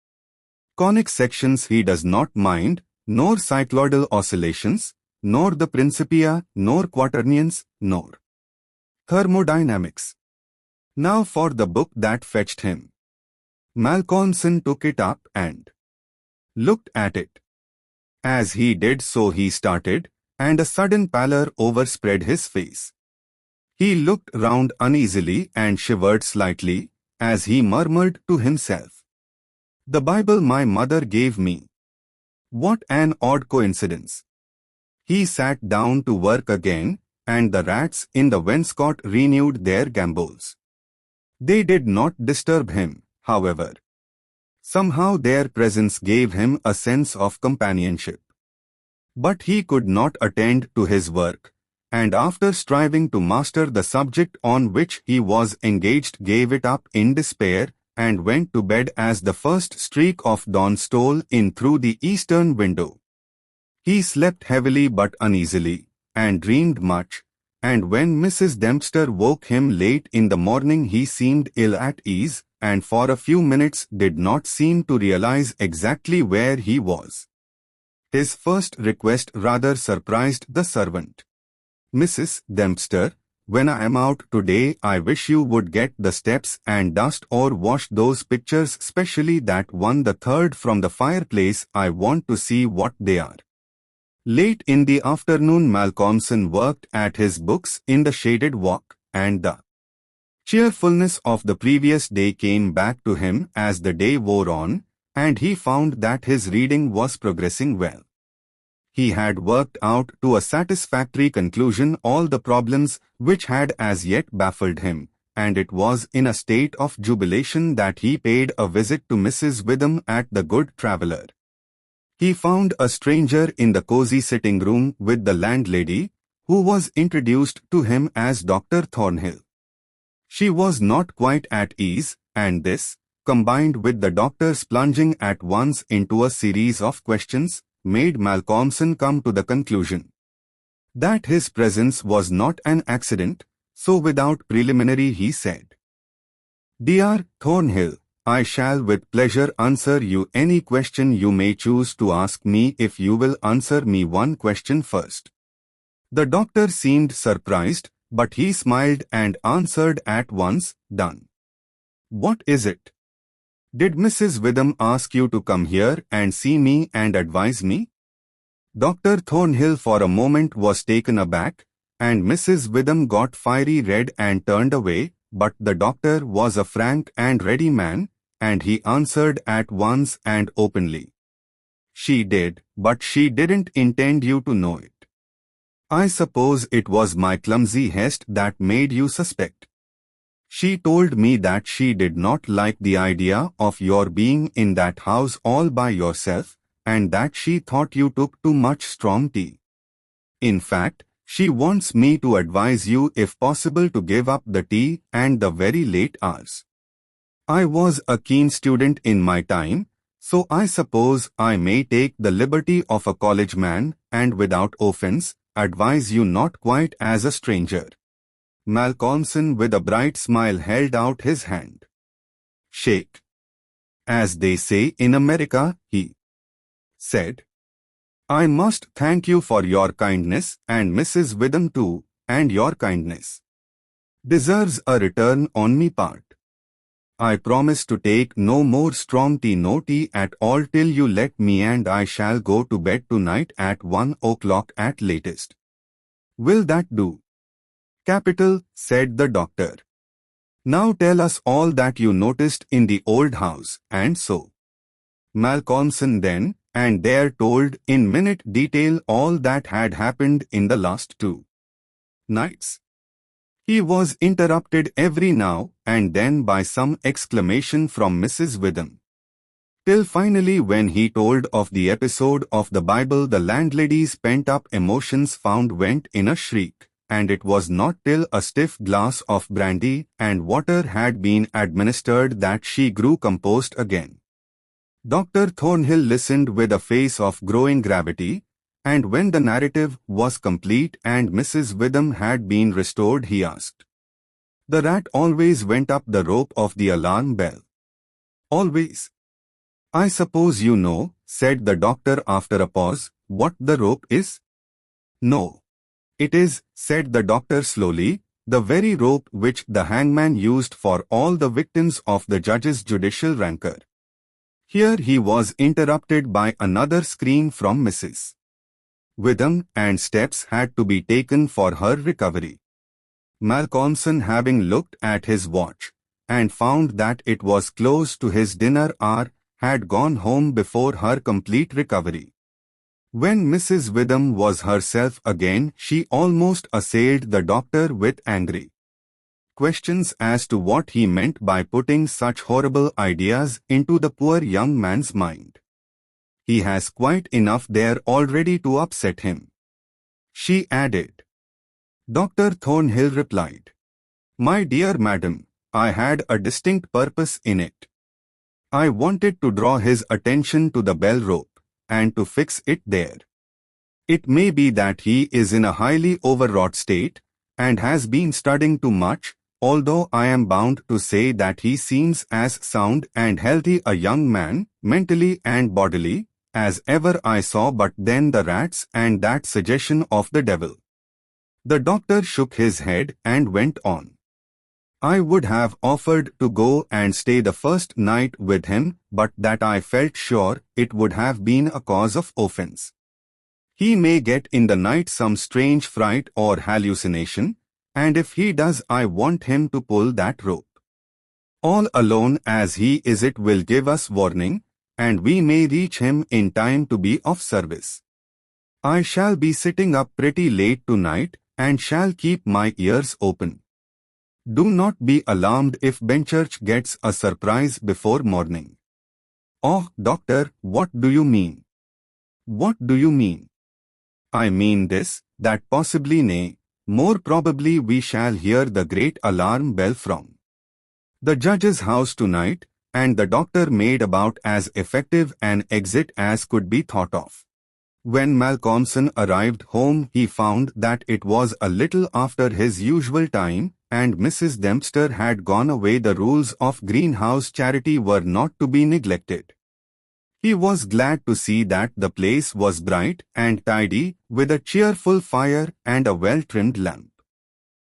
Conic sections he does not mind, nor cycloidal oscillations, nor the Principia, nor quaternions, nor thermodynamics. Now for the book that fetched him. Malcolmson took it up and looked at it. As he did so he started, and a sudden pallor overspread his face. He looked round uneasily and shivered slightly, as he murmured to himself, "The Bible my mother gave me. What an odd coincidence." He sat down to work again, and the rats in the wainscot renewed their gambols. They did not disturb him, however. Somehow their presence gave him a sense of companionship. But he could not attend to his work, and after striving to master the subject on which he was engaged gave it up in despair, and went to bed as the first streak of dawn stole in through the eastern window. He slept heavily but uneasily, and dreamed much, and when Mrs. Dempster woke him late in the morning he seemed ill at ease, and for a few minutes did not seem to realize exactly where he was. His first request rather surprised the servant. "Mrs. Dempster, when I am out today I wish you would get the steps and dust or wash those pictures, especially that one, the third from the fireplace. I want to see what they are." Late in the afternoon Malcolmson worked at his books in the shaded walk, and the cheerfulness of the previous day came back to him as the day wore on, and he found that his reading was progressing well. He had worked out to a satisfactory conclusion all the problems which had as yet baffled him, and it was in a state of jubilation that he paid a visit to Mrs. Witham at the Good Traveller. He found a stranger in the cosy sitting room with the landlady, who was introduced to him as Dr. Thornhill. She was not quite at ease, and this, combined with the doctor's plunging at once into a series of questions, made Malcolmson come to the conclusion that his presence was not an accident, so without preliminary he said, "Dear Thornhill, I shall with pleasure answer you any question you may choose to ask me if you will answer me one question first." The doctor seemed surprised, but he smiled and answered at once, "Done." "What is it? Did Mrs. Witham ask you to come here and see me and advise me?" Dr. Thornhill for a moment was taken aback, and Mrs. Witham got fiery red and turned away, but the doctor was a frank and ready man, and he answered at once and openly, "She did, but she didn't intend you to know it. I suppose it was my clumsy haste that made you suspect. She told me that she did not like the idea of your being in that house all by yourself, and that she thought you took too much strong tea. In fact, she wants me to advise you if possible to give up the tea and the very late hours. I was a keen student in my time, so I suppose I may take the liberty of a college man, and without offense, advise you not quite as a stranger." Malcolmson with a bright smile held out his hand. Shake. As they say in America, he said. I must thank you for your kindness, and Mrs. Witham too, and your kindness deserves a return on me part. I promise to take no more strong tea, no tea at all till you let me, and I shall go to bed tonight at 1 o'clock at latest. Will that do? Capital, said the doctor. Now tell us all that you noticed in the old house, and so. Malcolmson then and there told in minute detail all that had happened in the last 2 nights. He was interrupted every now and then by some exclamation from Mrs. Witham. Till finally, when he told of the episode of the Bible, the landlady's pent-up emotions found vent in a shriek, and it was not till a stiff glass of brandy and water had been administered that she grew composed again. Dr. Thornhill listened with a face of growing gravity, and when the narrative was complete and Mrs. Witham had been restored, he asked, "The rat always went up the rope of the alarm bell?" "Always." "I suppose you know," said the doctor after a pause, "what the rope is?" "No. It is," said the doctor slowly, "the very rope which the hangman used for all the victims of the judge's judicial rancor." Here he was interrupted by another scream from Mrs. Witham, and steps had to be taken for her recovery. Malcolmson, having looked at his watch, and found that it was close to his dinner hour, had gone home before her complete recovery. When Mrs. Witham was herself again, she almost assailed the doctor with angry questions as to what he meant by putting such horrible ideas into the poor young man's mind. "He has quite enough there already to upset him," she added. Dr. Thornhill replied, "My dear madam, I had a distinct purpose in it. I wanted to draw his attention to the bell rope, and to fix it there. It may be that he is in a highly overwrought state, and has been studying too much, although I am bound to say that he seems as sound and healthy a young man, mentally and bodily, as ever I saw. But then the rats and that suggestion of the devil." The doctor shook his head and went on. "I would have offered to go and stay the first night with him, but that I felt sure it would have been a cause of offense. He may get in the night some strange fright or hallucination, and if he does, I want him to pull that rope. All alone as he is, it will give us warning, and we may reach him in time to be of service. I shall be sitting up pretty late tonight, and shall keep my ears open. Do not be alarmed if Benchurch gets a surprise before morning." "Oh, doctor, what do you mean?" "What do you mean?" "I mean this, that possibly, nay, more probably we shall hear the great alarm bell from the judge's house tonight," and the doctor made about as effective an exit as could be thought of. When Malcolmson arrived home, he found that it was a little after his usual time, and Mrs. Dempster had gone away. The rules of greenhouse charity were not to be neglected. He was glad to see that the place was bright and tidy, with a cheerful fire and a well-trimmed lamp.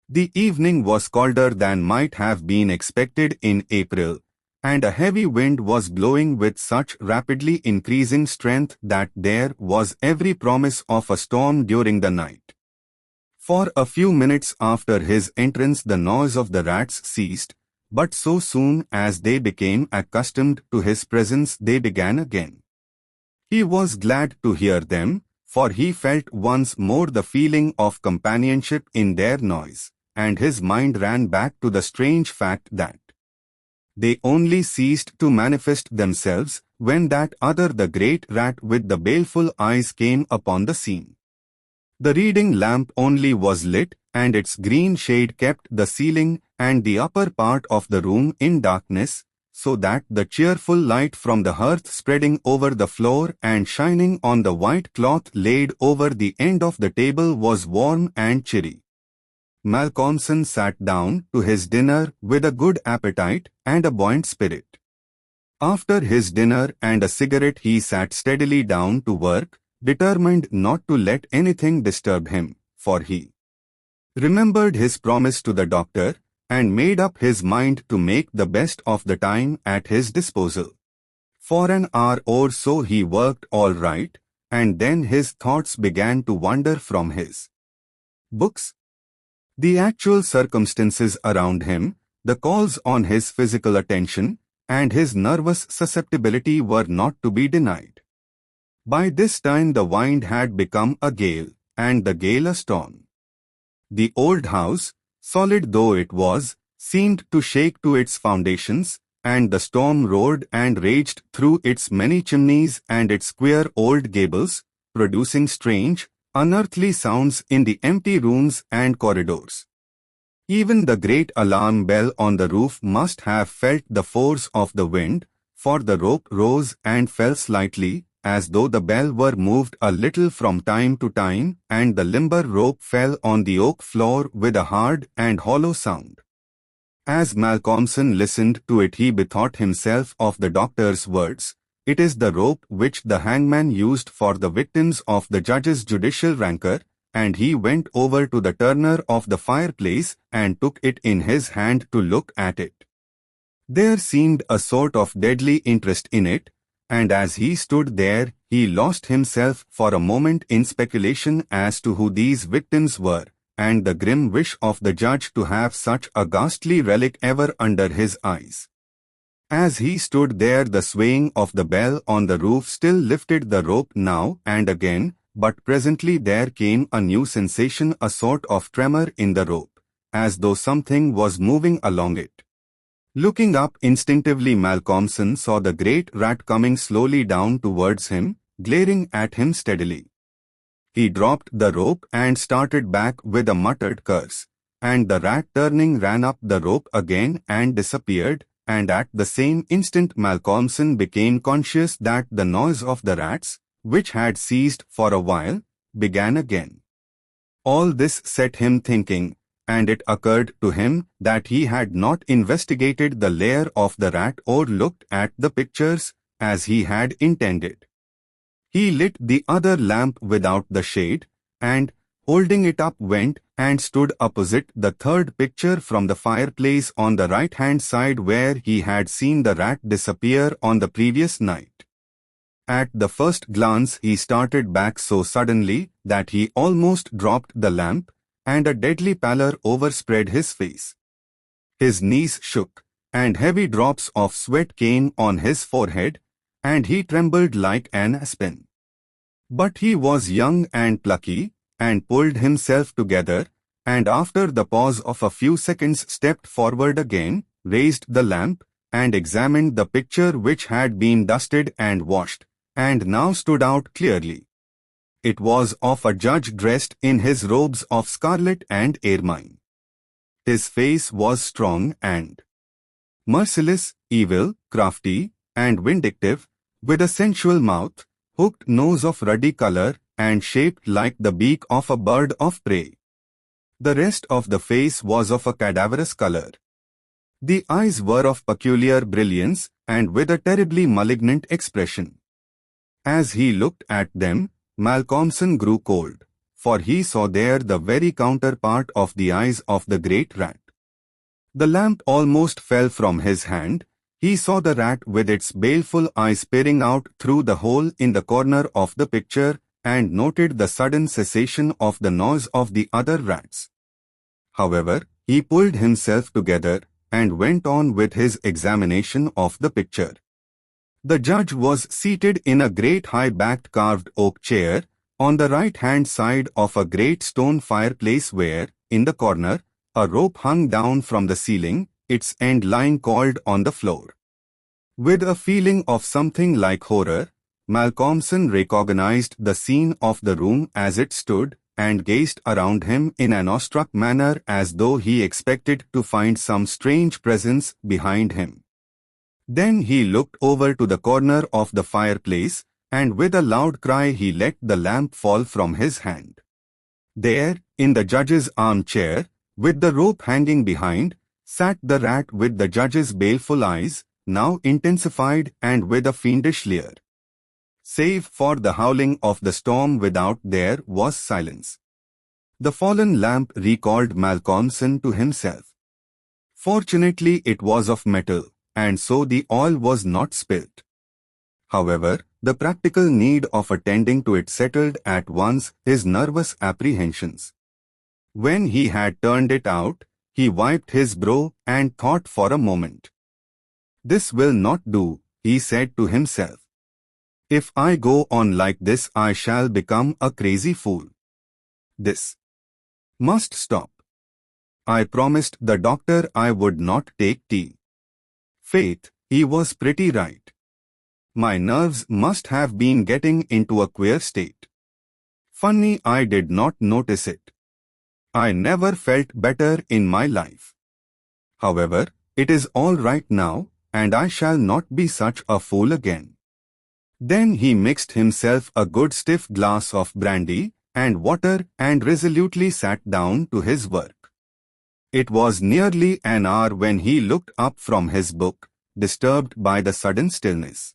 The evening was colder than might have been expected in April, and a heavy wind was blowing with such rapidly increasing strength that there was every promise of a storm during the night. For a few minutes after his entrance the noise of the rats ceased, but so soon as they became accustomed to his presence they began again. He was glad to hear them, for he felt once more the feeling of companionship in their noise, and his mind ran back to the strange fact that they only ceased to manifest themselves when that other, the great rat with the baleful eyes, came upon the scene. The reading lamp only was lit, and its green shade kept the ceiling and the upper part of the room in darkness, so that the cheerful light from the hearth spreading over the floor and shining on the white cloth laid over the end of the table was warm and cheery. Malcolmson sat down to his dinner with a good appetite and a buoyant spirit. After his dinner and a cigarette, he sat steadily down to work, determined not to let anything disturb him, for he remembered his promise to the doctor and made up his mind to make the best of the time at his disposal. For an hour or so he worked all right, and then his thoughts began to wander from his books. The actual circumstances around him, the calls on his physical attention, and his nervous susceptibility were not to be denied. By this time the wind had become a gale, and the gale a storm. The old house, solid though it was, seemed to shake to its foundations, and the storm roared and raged through its many chimneys and its queer old gables, producing strange, unearthly sounds in the empty rooms and corridors. Even the great alarm bell on the roof must have felt the force of the wind, for the rope rose and fell slightly, as though the bell were moved a little from time to time, and the limber rope fell on the oak floor with a hard and hollow sound. As Malcolmson listened to it, he bethought himself of the doctor's words, "It is the rope which the hangman used for the victims of the judge's judicial rancor," and he went over to the turner of the fireplace and took it in his hand to look at it. There seemed a sort of deadly interest in it, and as he stood there, he lost himself for a moment in speculation as to who these victims were, and the grim wish of the judge to have such a ghastly relic ever under his eyes. As he stood there, the swaying of the bell on the roof still lifted the rope now and again, but presently there came a new sensation, a sort of tremor in the rope, as though something was moving along it. Looking up instinctively, Malcolmson saw the great rat coming slowly down towards him, glaring at him steadily. He dropped the rope and started back with a muttered curse, and the rat, turning, ran up the rope again and disappeared, and at the same instant Malcolmson became conscious that the noise of the rats, which had ceased for a while, began again. All this set him thinking, and it occurred to him that he had not investigated the lair of the rat or looked at the pictures as he had intended. He lit the other lamp without the shade, and, holding it up, went and stood opposite the third picture from the fireplace on the right-hand side where he had seen the rat disappear on the previous night. At the first glance he started back so suddenly that he almost dropped the lamp, and a deadly pallor overspread his face. His knees shook, and heavy drops of sweat came on his forehead, and he trembled like an aspen. But he was young and plucky, and pulled himself together, and after the pause of a few seconds stepped forward again, raised the lamp, and examined the picture which had been dusted and washed, and now stood out clearly. It was of a judge dressed in his robes of scarlet and ermine. His face was strong and merciless, evil, crafty, and vindictive, with a sensual mouth, hooked nose of ruddy color, and shaped like the beak of a bird of prey. The rest of the face was of a cadaverous color. The eyes were of peculiar brilliance, and with a terribly malignant expression. As he looked at them, Malcolmson grew cold, for he saw there the very counterpart of the eyes of the great rat. The lamp almost fell from his hand. He saw the rat with its baleful eyes peering out through the hole in the corner of the picture, and noted the sudden cessation of the noise of the other rats. However, he pulled himself together, and went on with his examination of the picture. The judge was seated in a great high-backed carved oak chair, on the right-hand side of a great stone fireplace where, in the corner, a rope hung down from the ceiling, its end lying coiled on the floor. With a feeling of something like horror, Malcolmson recognized the scene of the room as it stood, and gazed around him in an awestruck manner as though he expected to find some strange presence behind him. Then he looked over to the corner of the fireplace, and with a loud cry he let the lamp fall from his hand. There, in the judge's armchair, With the rope hanging behind, sat the rat with the judge's baleful eyes, now intensified and with a fiendish leer. Save for the howling of the storm without, there was silence. The fallen lamp recalled Malcolmson to himself. Fortunately it was of metal, and so the oil was not spilt. However, the practical need of attending to it settled at once his nervous apprehensions. When he had turned it out, he wiped his brow and thought for a moment. "This will not do," he said to himself. "If I go on like this, I shall become a crazy fool. This must stop. I promised the doctor I would not take tea. Faith, he was pretty right. My nerves must have been getting into a queer state. Funny I did not notice it. I never felt better in my life. However, it is all right now, and I shall not be such a fool again." Then he mixed himself a good stiff glass of brandy and water and resolutely sat down to his work. It was nearly an hour when he looked up from his book, disturbed by the sudden stillness.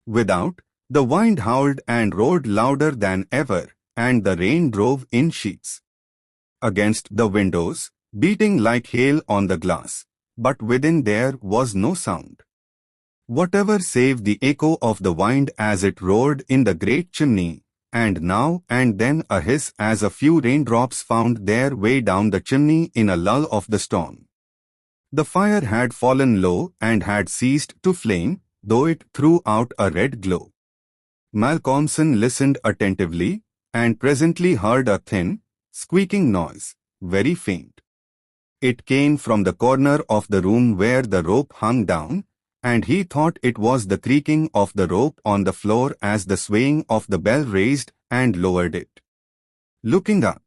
Without, the wind howled and roared louder than ever, and the rain drove in sheets against the windows, beating like hail on the glass, but within there was no sound whatever save the echo of the wind as it roared in the great chimney, and now and then a hiss as a few raindrops found their way down the chimney in a lull of the storm. The fire had fallen low and had ceased to flame, though it threw out a red glow. Malcolmson listened attentively, and presently heard a thin, squeaking noise, very faint. It came from the corner of the room where the rope hung down, and he thought it was the creaking of the rope on the floor as the swaying of the bell raised and lowered it. Looking up,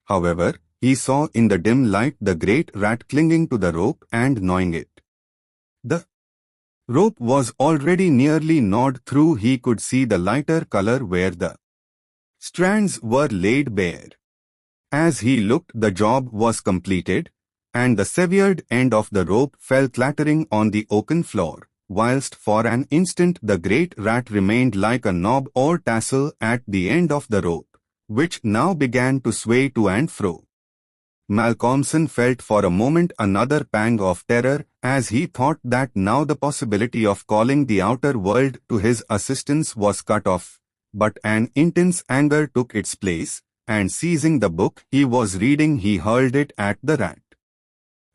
however, he saw in the dim light the great rat clinging to the rope and gnawing it. The rope was already nearly gnawed through. He could see the lighter color where the strands were laid bare. As he looked, the job was completed, and the severed end of the rope fell clattering on the oaken floor, whilst for an instant the great rat remained like a knob or tassel at the end of the rope, which now began to sway to and fro. Malcolmson felt for a moment another pang of terror as he thought that now the possibility of calling the outer world to his assistance was cut off, but an intense anger took its place, and seizing the book he was reading, he hurled it at the rat.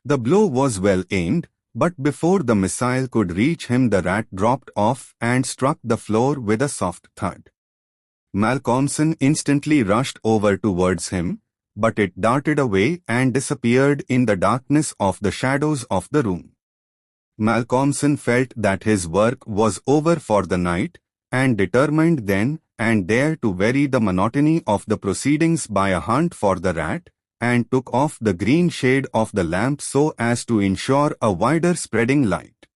The blow was well aimed, but before the missile could reach him, the rat dropped off and struck the floor with a soft thud. Malcolmson instantly rushed over towards him, but it darted away and disappeared in the darkness of the shadows of the room. Malcolmson felt that his work was over for the night, and determined then and there to vary the monotony of the proceedings by a hunt for the rat, and took off the green shade of the lamp so as to ensure a wider spreading light.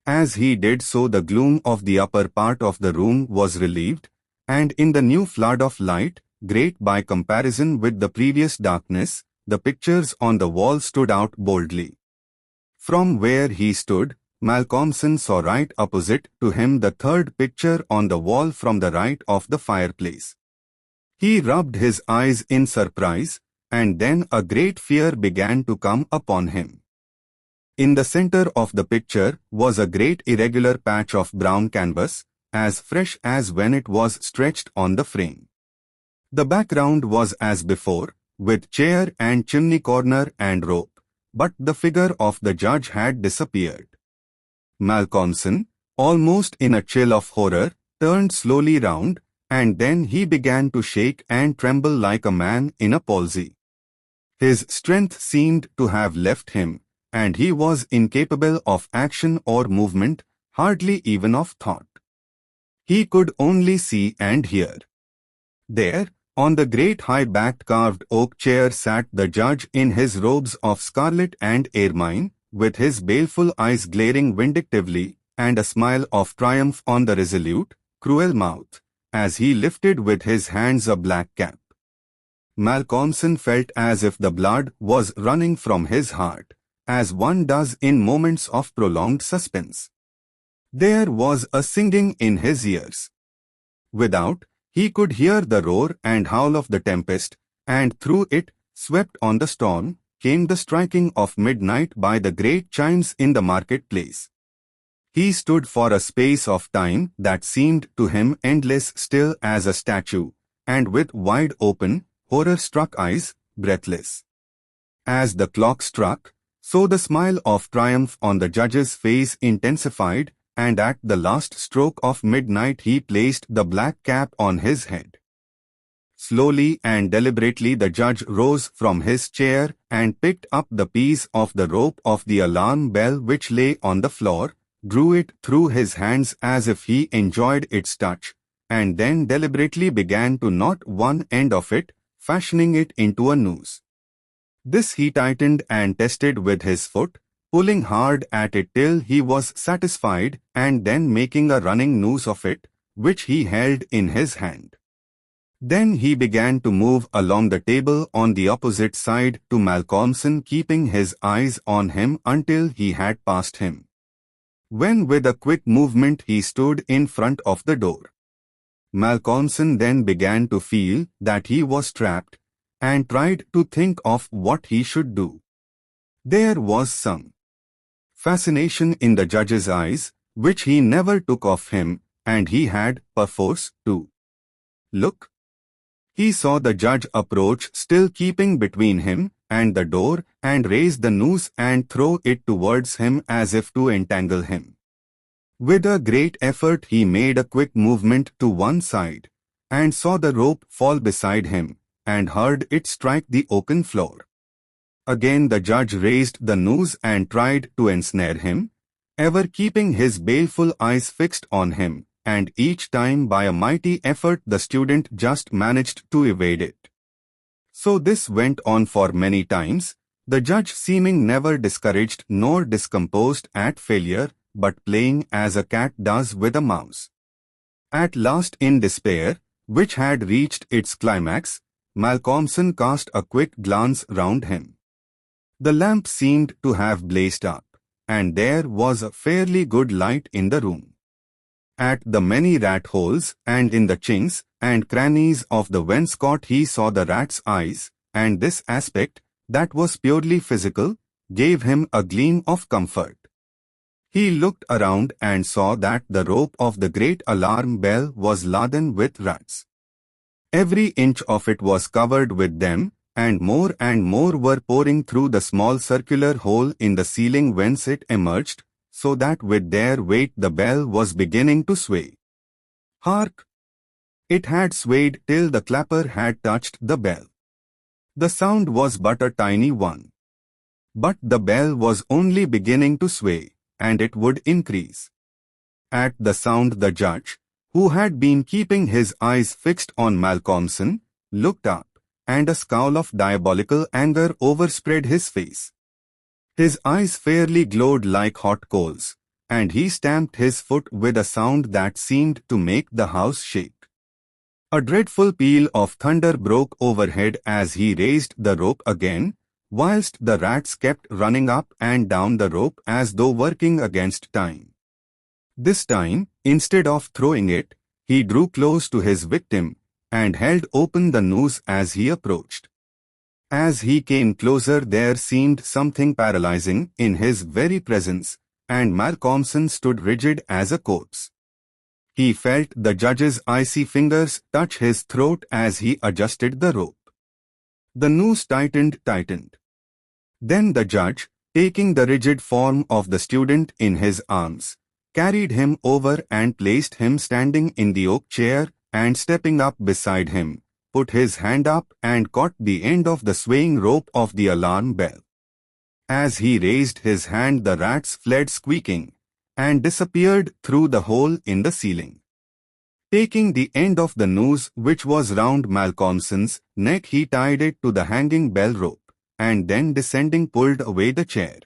As he did so, the gloom of the upper part of the room was relieved, and in the new flood of light, great by comparison with the previous darkness, the pictures on the wall stood out boldly. From where he stood, Malcolmson saw right opposite to him the third picture on the wall from the right of the fireplace. He rubbed his eyes in surprise, and then a great fear began to come upon him. In the center of the picture was a great irregular patch of brown canvas, as fresh as when it was stretched on the frame. The background was as before, with chair and chimney corner and rope, but the figure of the judge had disappeared. Malcolmson, almost in a chill of horror, turned slowly round, and then he began to shake and tremble like a man in a palsy. His strength seemed to have left him, and he was incapable of action or movement, hardly even of thought. He could only see and hear. There, on the great high-backed carved oak chair sat the judge in his robes of scarlet and ermine, with his baleful eyes glaring vindictively, and a smile of triumph on the resolute, cruel mouth, as he lifted with his hands a black cap. Malcolmson felt as if the blood was running from his heart, as one does in moments of prolonged suspense. There was a singing in his ears. Without, he could hear the roar and howl of the tempest, and through it, swept on the storm, came the striking of midnight by the great chimes in the marketplace. He stood for a space of time that seemed to him endless, still as a statue, and with wide open, horror-struck eyes, breathless. As the clock struck, so the smile of triumph on the judge's face intensified, and at the last stroke of midnight he placed the black cap on his head. Slowly and deliberately the judge rose from his chair and picked up the piece of the rope of the alarm bell which lay on the floor, drew it through his hands as if he enjoyed its touch, and then deliberately began to knot one end of it, fashioning it into a noose. This he tightened and tested with his foot, pulling hard at it till he was satisfied, and then making a running noose of it, which he held in his hand. Then he began to move along the table on the opposite side to Malcolmson, keeping his eyes on him until he had passed him, when with a quick movement he stood in front of the door. Malcolmson then began to feel that he was trapped, and tried to think of what he should do. There was some fascination in the judge's eyes, which he never took off him, and he had, perforce, to look. He saw the judge approach, still keeping between him and the door, and raise the noose and throw it towards him as if to entangle him. With a great effort he made a quick movement to one side, and saw the rope fall beside him, and heard it strike the oaken floor. Again the judge raised the noose and tried to ensnare him, ever keeping his baleful eyes fixed on him, and each time by a mighty effort the student just managed to evade it. So this went on for many times, the judge seeming never discouraged nor discomposed at failure, but playing as a cat does with a mouse. At last, in despair, which had reached its climax, Malcolmson cast a quick glance round him. The lamp seemed to have blazed up, and there was a fairly good light in the room. At the many rat holes and in the chinks and crannies of the wainscot he saw the rat's eyes, and this aspect, that was purely physical, gave him a gleam of comfort. He looked around and saw that the rope of the great alarm bell was laden with rats. Every inch of it was covered with them, and more were pouring through the small circular hole in the ceiling whence it emerged, so that with their weight the bell was beginning to sway. Hark! It had swayed till the clapper had touched the bell. The sound was but a tiny one. But the bell was only beginning to sway, and it would increase. At the sound the judge, who had been keeping his eyes fixed on Malcolmson, looked up, and a scowl of diabolical anger overspread his face. His eyes fairly glowed like hot coals, and he stamped his foot with a sound that seemed to make the house shake. A dreadful peal of thunder broke overhead as he raised the rope again, whilst the rats kept running up and down the rope as though working against time. This time, instead of throwing it, he drew close to his victim, and held open the noose as he approached. As he came closer there seemed something paralyzing in his very presence, and Malcolmson stood rigid as a corpse. He felt the judge's icy fingers touch his throat as he adjusted the rope. The noose tightened. Then the judge, taking the rigid form of the student in his arms, carried him over and placed him standing in the oak chair, and stepping up beside him, put his hand up and caught the end of the swaying rope of the alarm bell. As he raised his hand the rats fled squeaking, and disappeared through the hole in the ceiling. Taking the end of the noose which was round Malcolmson's neck he tied it to the hanging bell rope, and then descending pulled away the chair.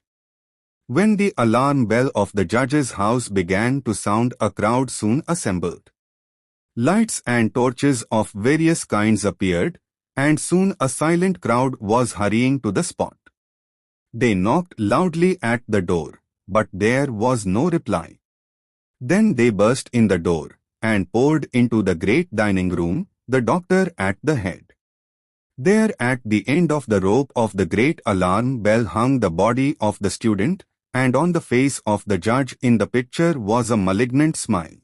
When the alarm bell of the judge's house began to sound a crowd soon assembled. Lights and torches of various kinds appeared, and soon a silent crowd was hurrying to the spot. They knocked loudly at the door, but there was no reply. Then they burst in the door and poured into the great dining room, the doctor at the head. There at the end of the rope of the great alarm bell hung the body of the student, and on the face of the judge in the picture was a malignant smile.